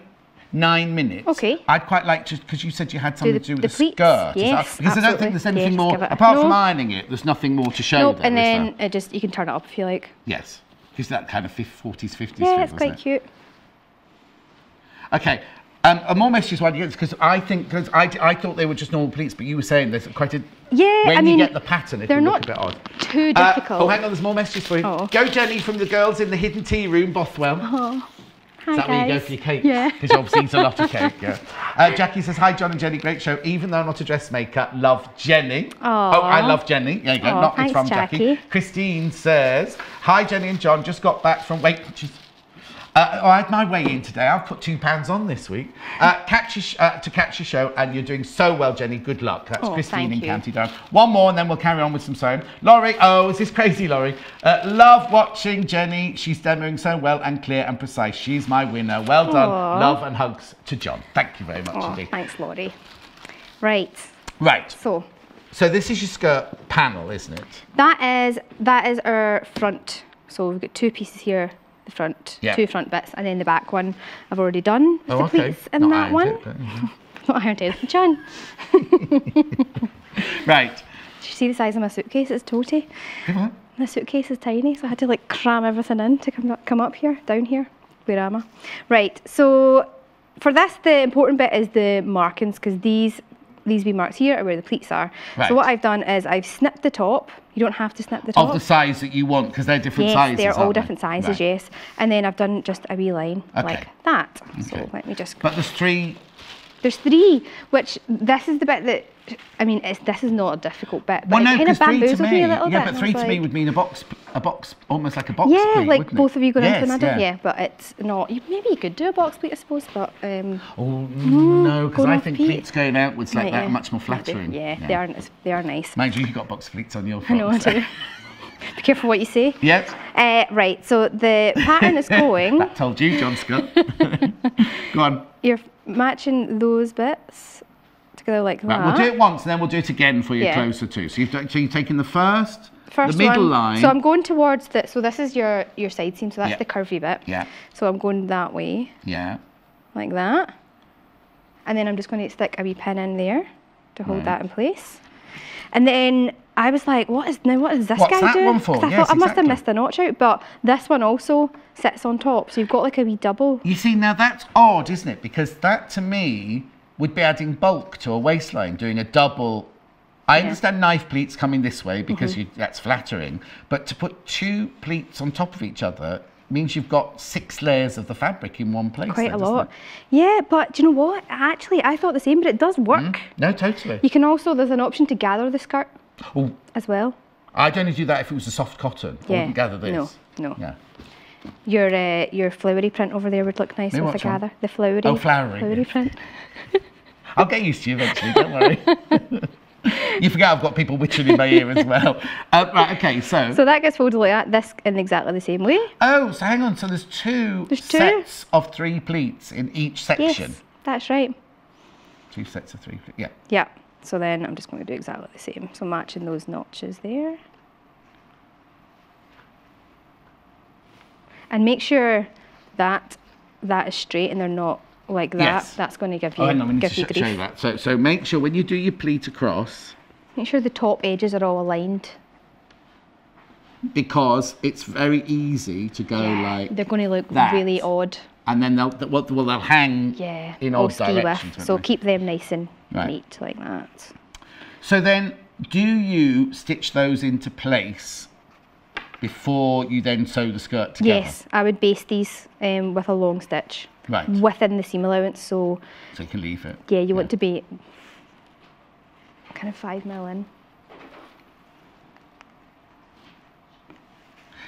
A: 9 minutes.
B: Okay.
A: I'd quite like to, because you said you had something to do with the
B: pleats.
A: skirt.
B: Yes,
A: because I don't think there's anything more, apart from ironing it, there's nothing more to show there.
B: And then you can turn it up if you like.
A: Yes. Gives that kind of 40s, 50s
B: feel. Yeah, it's quite cute.
A: Okay. More messages while you get this, because I thought they were just normal pleats, but you were saying there's quite a...
B: Yeah,
A: when you get the pattern, it can look a bit odd.
B: Too difficult.
A: Oh, hang on, there's more messages for you. Oh. Go, Jenny, from the girls in the hidden tea room, Bothwell.
B: Oh. Hi,
A: Is that
B: guys.
A: where you go for your cake?
B: Yeah.
A: Because you obviously eat a lot of cake, yeah. Jackie says, hi, John and Jenny, great show. Even though I'm not a dressmaker, love Jenny.
B: Aww.
A: Oh, I love Jenny. There you go. Not
B: thanks,
A: it's from Jackie. Christine says, hi, Jenny and John, just got back from... Wait, I had my weigh in today. I've put £2 on this week. To catch your show, and you're doing so well, Jenny. Good luck. That's Christine in County Durham. One more, and then we'll carry on with some sewing. Laurie, oh, is this crazy, Laurie? Love watching Jenny. She's demoing so well and clear and precise. She's my winner. Well done.
B: Aww.
A: Love and hugs to John. Thank you very much indeed.
B: Thanks, Laurie. Right. So
A: this is your skirt panel, isn't it?
B: That is our front. So we've got 2 pieces here. The front, 2 front bits, and then the back one I've already done with the pleats in that one. Not ironed it, John.
A: Right.
B: Did you see the size of my suitcase? It's toty. The suitcase is tiny, so I had to like cram everything in to come up here, down here. Where am I? Right, so for this, the important bit is the markings, because these wee marks here are where the pleats are. Right. So what I've done is I've snipped the top. You don't have to snip the top.
A: Of the size that you want, because they're different sizes.
B: Yes, they're all different sizes, yes. And then I've done just a wee line like that. Okay. So let me just...
A: But there's 3...
B: There's 3, which this is the bit that... I mean, this is not a difficult bit, but
A: well,
B: it kind of bamboozled me a little bit.
A: Yeah, but 3 to me would mean a box, almost like a box
B: pleat,
A: pleat,
B: like both of you going into the middle.
A: Yeah.
B: Yeah, but it's not... Maybe you could do a box pleat, I suppose, but...
A: oh, no, because I think pleats going outwards like that are much more flattering.
B: Yeah, they are nice.
A: Mind you, you've got box pleats on your front.
B: I know, I do. Be careful what you say.
A: Yes.
B: Right, so the pattern is going...
A: That told you, John Scott. Go on.
B: You're matching those bits together like that.
A: We'll do it once, and then we'll do it again for you closer to. So you've taken the first the middle line.
B: So I'm going towards the... So this is your side seam, so that's the curvy bit.
A: Yeah.
B: So I'm going that way.
A: Yeah.
B: Like that. And then I'm just going to stick a wee pin in there to hold that in place. And then... I was like, what is this guy doing?
A: What's that one for?
B: I thought I must have missed a notch out, but this one also sits on top, so you've got like a wee double.
A: You see, now that's odd, isn't it? Because that, to me, would be adding bulk to a waistline, doing a double. I understand knife pleats coming this way because that's flattering, but to put 2 pleats on top of each other means you've got 6 layers of the fabric in one place.
B: Quite a lot. Yeah, but do you know what? Actually, I thought the same, but it does work.
A: No, totally.
B: You can also, there's an option to gather the skirt.
A: Oh,
B: as well.
A: I'd only do that if it was a soft cotton. I wouldn't gather this.
B: No.
A: Yeah.
B: Your flowery print over there would look nice with a gather. The flowery.
A: Oh, flowery
B: print.
A: I'll get used to you eventually. Don't worry. You forget I've got people whittling in my ear as well. Right. Okay. So
B: that gets folded like that. This in exactly the same way.
A: Oh, so hang on. So there's two sets of 3 pleats in each section.
B: Yes, that's right.
A: 2 sets of 3 pleats. Yeah.
B: Yeah. So then I'm just going to do exactly the same. So matching those notches there. And make sure that is straight and they're not like that.
A: Yes.
B: That's going to give you,
A: hang on, we need to
B: grief.
A: show that. So make sure when you do your pleat across.
B: Make sure the top edges are all aligned.
A: Because it's very easy to go like
B: they're going to look
A: that.
B: Really odd.
A: And then they'll hang in odd directions.
B: So keep them nice and neat like that.
A: So then, do you stitch those into place before you then sew the skirt together?
B: Yes, I would baste these with a long stitch.
A: Right.
B: Within the seam allowance, so
A: you can leave it.
B: Yeah, you want to be kind of 5 mil in.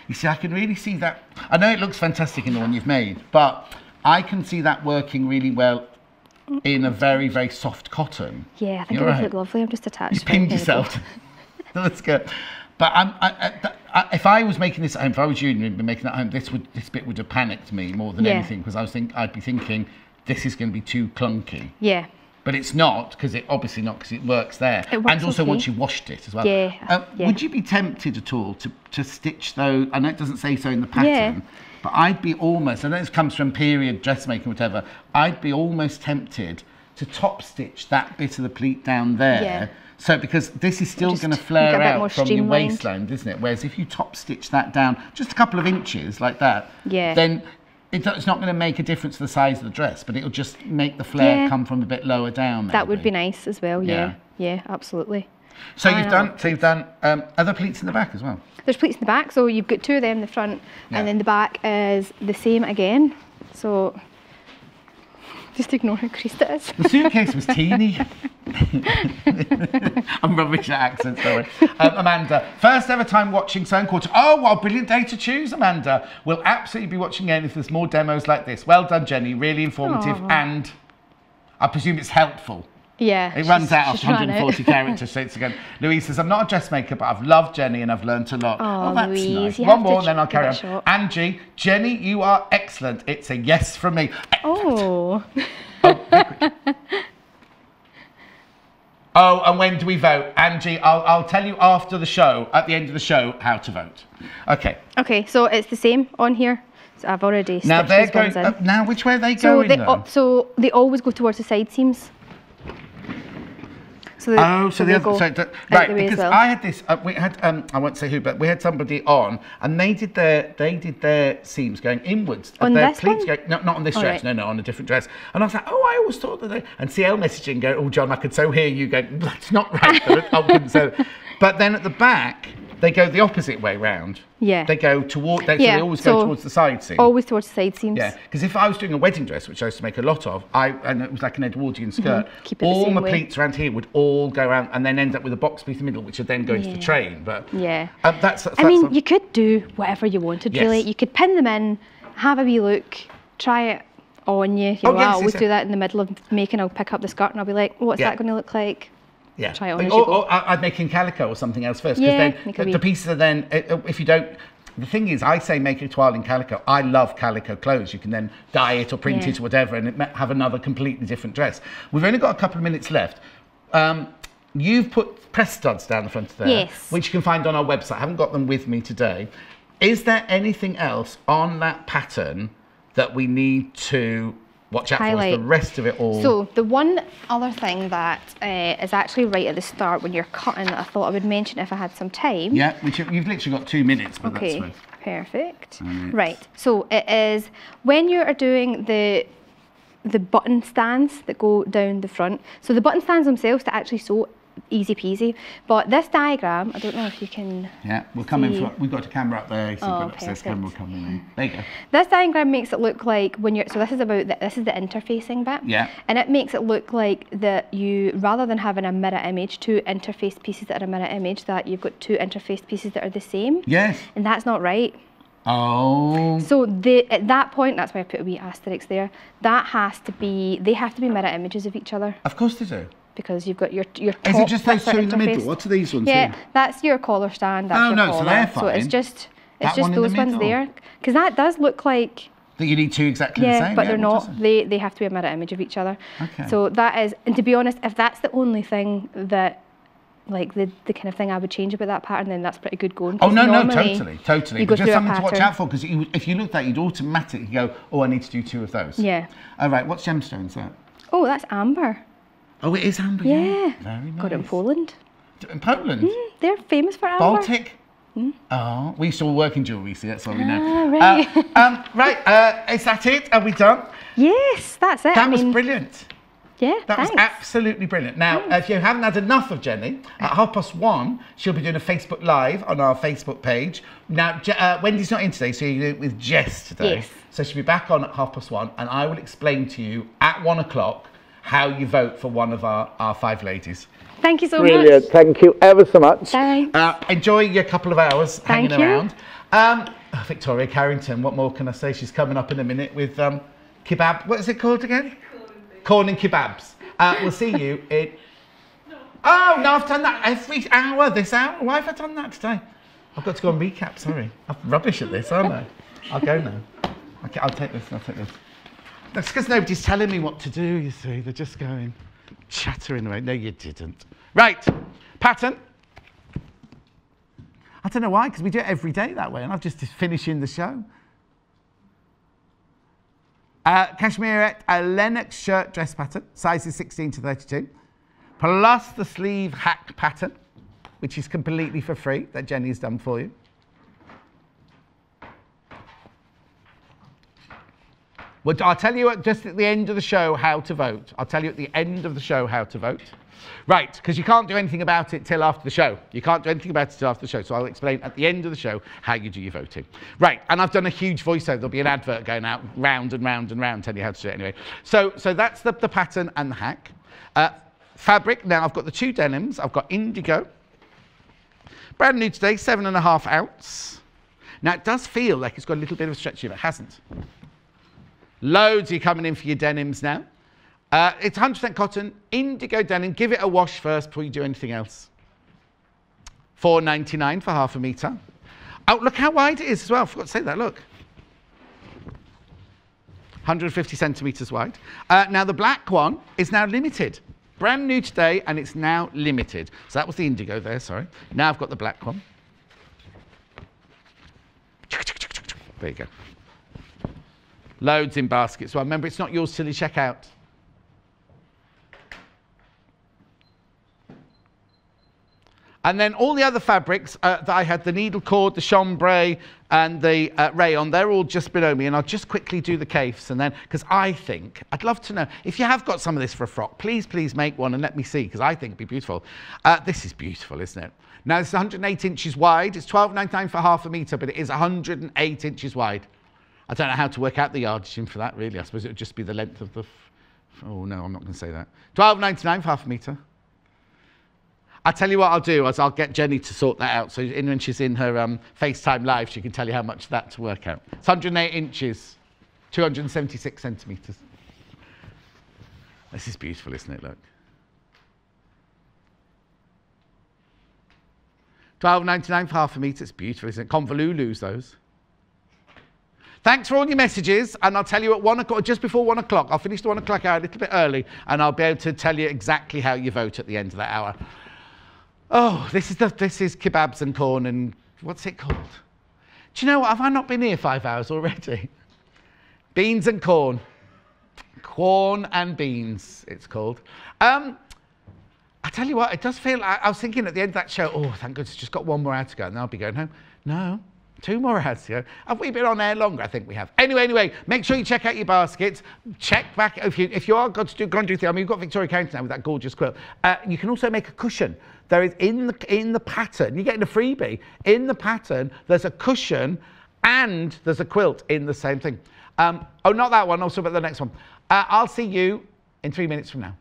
A: You see, I can really see that. I know it looks fantastic in the one you've made, but I can see that working really well in a very, very soft cotton.
B: Yeah, I think it would look lovely. I'm just attached.
A: You pinned yourself to the skirt. But if I was making this at home, if I was you and you'd been making that at home, this bit would have panicked me more than anything, because I'd be thinking this is going to be too clunky.
B: Yeah.
A: But it's not, because it works there.
B: It works
A: and also once you washed it as well.
B: Yeah.
A: Would you be tempted at all to stitch those? I know it doesn't say so in the pattern, but I'd be almost, I know this comes from period dressmaking, whatever, I'd be almost tempted to top stitch that bit of the pleat down there. Yeah. So, because this is still going to flare out from your waistline, isn't it? Whereas if you top stitch that down just a couple of inches like that, then It's not going to make a difference to the size of the dress, but it'll just make the flare come from a bit lower down. Maybe.
B: That would be nice as well. Yeah, absolutely.
A: So you've done other pleats in the back as well.
B: There's pleats in the back, so you've got 2 of them in the front, and then the back is the same again. So just ignore how creased it is.
A: The suitcase was teeny. I'm rubbish at accents, sorry. Amanda, first ever time watching Sewn Quarter. Oh, what a brilliant day to choose, Amanda. We'll absolutely be watching again if there's more demos like this. Well done, Jenny. Really informative, and I presume it's helpful.
B: Yeah.
A: It runs out after 140 characters. So it's again. Louise says, I'm not a dressmaker, but I've loved Jenny and I've learned a lot.
B: Oh,
A: that's
B: Louise,
A: nice. One more and then I'll carry on. Angie, Jenny, you are excellent. It's a yes from me.
B: Oh.
A: Oh, and when do we vote? Angie, I'll tell you after the show, at the end of the show, how to vote. Okay.
B: Okay, so it's the same on here. So I've already
A: now they're going. Now which way are they going?
B: So they always go towards the side seams. So
A: right, because I had this. We had I won't say who, but we had somebody on, and they did their seams going inwards.
B: On
A: their
B: this
A: pleats
B: one?
A: going, not on this dress,
B: right.
A: no, on a different dress. And I was like, oh, I always thought that they. And CL messaging going, oh, John, I could so hear you going, that's not right. I couldn't say that. But then at the back, they go the opposite way round.
B: Yeah.
A: They go toward. So they always go towards the side seam.
B: Always towards the side seams.
A: Yeah, because if I was doing a wedding dress, which I used to make a lot of, and it was like an Edwardian skirt, all my pleats around here would all go around and then end up with a box pleat in the middle, which would then go into the train. But that's
B: I mean, you could do whatever you wanted, really. You could pin them in, have a wee look, try it on you. I always do that in the middle of making. I'll pick up the skirt and I'll be like, what's that going to look like?
A: Yeah,
B: try it on
A: or I'd make in calico or something else first, because then the pieces are then, if you don't, the thing is, I say make a toile in calico. I love calico clothes. You can then dye it or print it or whatever and have another completely different dress. We've only got a couple of minutes left. You've put press studs down the front of there, which you can find on our website. I haven't got them with me today. Is there anything else on that pattern that we need to watch out for? Is the rest of it all?
B: So the one other thing that is actually right at the start when you're cutting that I thought I would mention if I had some time.
A: Yeah, which you've literally got 2 minutes. But
B: okay,
A: that's
B: perfect. Right, so it is when you are doing the button stands that go down the front. So the button stands themselves to actually sew, easy peasy. But this diagram, I don't know if you can.
A: Yeah, we'll come in. We've got a camera up there. So this camera will come in. There you go.
B: This diagram makes it look like when you're. So this is this is the interfacing bit.
A: Yeah.
B: And it makes it look like that you, rather than having a mirror image, 2 interfaced pieces that are a mirror image, that you've got 2 interfaced pieces that are the same.
A: Yes.
B: And that's not right.
A: Oh.
B: So at that point, that's why I put a wee asterisk there. That has to be. They have to be mirror images of each other.
A: Of course they do.
B: Because you've got your top.
A: Is it just those 2 in the middle? What are these ones here?
B: That's your collar stand. That's your collar.
A: So they're fine.
B: So it's just those ones there. Because that does look like.
A: That you need 2 exactly the same.
B: But they're not. They have to be a mirror image of each other. Okay. So that is, and to be honest, if that's the only thing that, like the kind of thing I would change about that pattern, then that's pretty good going.
A: Oh no, totally. But just something to watch out for, because if you looked at it, you'd automatically go, oh, I need to do 2 of those.
B: Yeah.
A: All right, what's gemstones that?
B: Oh, that's amber.
A: Oh, it is amber.
B: Yeah.
A: Very nice.
B: Got it in Poland.
A: In Poland?
B: They're famous for amber.
A: Baltic? Oh, we used to work in jewellery, so that's all we know.
B: Right.
A: Is that it? Are we done?
B: Yes, that's it.
A: That was brilliant.
B: Yeah,
A: that was absolutely brilliant. Now, if you haven't had enough of Jenny, at 1:30, she'll be doing a Facebook Live on our Facebook page. Now, Wendy's not in today, so you do it with Jess today.
B: Yes.
A: So she'll be back on at 1:30, and I will explain to you at 1 o'clock how you vote for one of our 5 ladies.
B: Thank you so much.
A: Brilliant. Thank you ever so much.
B: Thanks.
A: Enjoy your couple of hours hanging around. Victoria Carrington, what more can I say? She's coming up in a minute with kebab. What is it called again? Corn and kebabs. We'll see you in... Oh, no, I've done that every hour this hour. Why have I done that today? I've got to go and recap, sorry. I'm rubbish at this, aren't I? I'll go now. Okay, I'll take this. That's because nobody's telling me what to do, you see. They're just going, chattering away. No, you didn't. Right, pattern. I don't know why, because we do it every day that way, and I'm just finishing the show. Cashmere, a Lennox shirt dress pattern, sizes 16 to 32, plus the sleeve hack pattern, which is completely for free, that Jenny's done for you. Well, I'll tell you just at the end of the show how to vote. I'll tell you at the end of the show how to vote. Right, because you can't do anything about it till after the show. You can't do anything about it till after the show. So I'll explain at the end of the show how you do your voting. Right, and I've done a huge voiceover. There'll be an advert going out round and round and round, telling you how to do it anyway. So that's the pattern and the hack. Fabric, now I've got the 2 denims. I've got indigo. Brand new today, 7.5 ounce. Now it does feel like it's got a little bit of a stretch here, but it hasn't. Loads are coming in for your denims now. It's 100% cotton, indigo denim. Give it a wash first before you do anything else. £4.99 for half a metre. Oh, look how wide it is as well. I forgot to say that, look. 150 centimetres wide. Now the black one is now limited. Brand new today, and it's now limited. So that was the indigo there, sorry. Now I've got the black one. There you go. Loads in baskets. Well, remember, it's not yours till you check out. And then all the other fabrics that I had, the needle cord, the chambray, and the rayon, they're all just below me. And I'll just quickly do the caifs. And then, because I think, I'd love to know, if you have got some of this for a frock, please make one and let me see, because I think it'd be beautiful. This is beautiful, isn't it? Now, this is 108 inches wide. It's £12.99 for half a metre, but it is 108 inches wide. I don't know how to work out the yardage for that, really. I suppose it would just be the length of the... Oh, no, I'm not going to say that. £12.99 for half a metre. I'll tell you what I'll do, is I'll get Jenny to sort that out. So when she's in her FaceTime Live, she can tell you how much that to work out. It's 108 inches, 276 centimetres. This is beautiful, isn't it? Look. £12.99 for half a metre. It's beautiful, isn't it? Convolulus, those. Thanks for all your messages, and I'll tell you at 1 o'clock, just before 1 o'clock. I'll finish the 1 o'clock hour a little bit early, and I'll be able to tell you exactly how you vote at the end of that hour. Oh, this is kebabs and corn and what's it called? Do you know what? Have I not been here 5 hours already? Beans and corn. Corn and beans, it's called. I tell you what, it does feel, I was thinking at the end of that show, oh, thank goodness, just got 1 more hour to go, and then I'll be going home. No. 2 more hours to go. Have we been on air longer? I think we have. Anyway, make sure you check out your baskets. Check back if you are going to do things. I mean, you've got Victoria County now with that gorgeous quilt. You can also make a cushion. There is in the pattern. You're getting a freebie. In the pattern, there's a cushion and there's a quilt in the same thing. Oh, not that one. Also, but the next one. I'll see you in 3 minutes from now.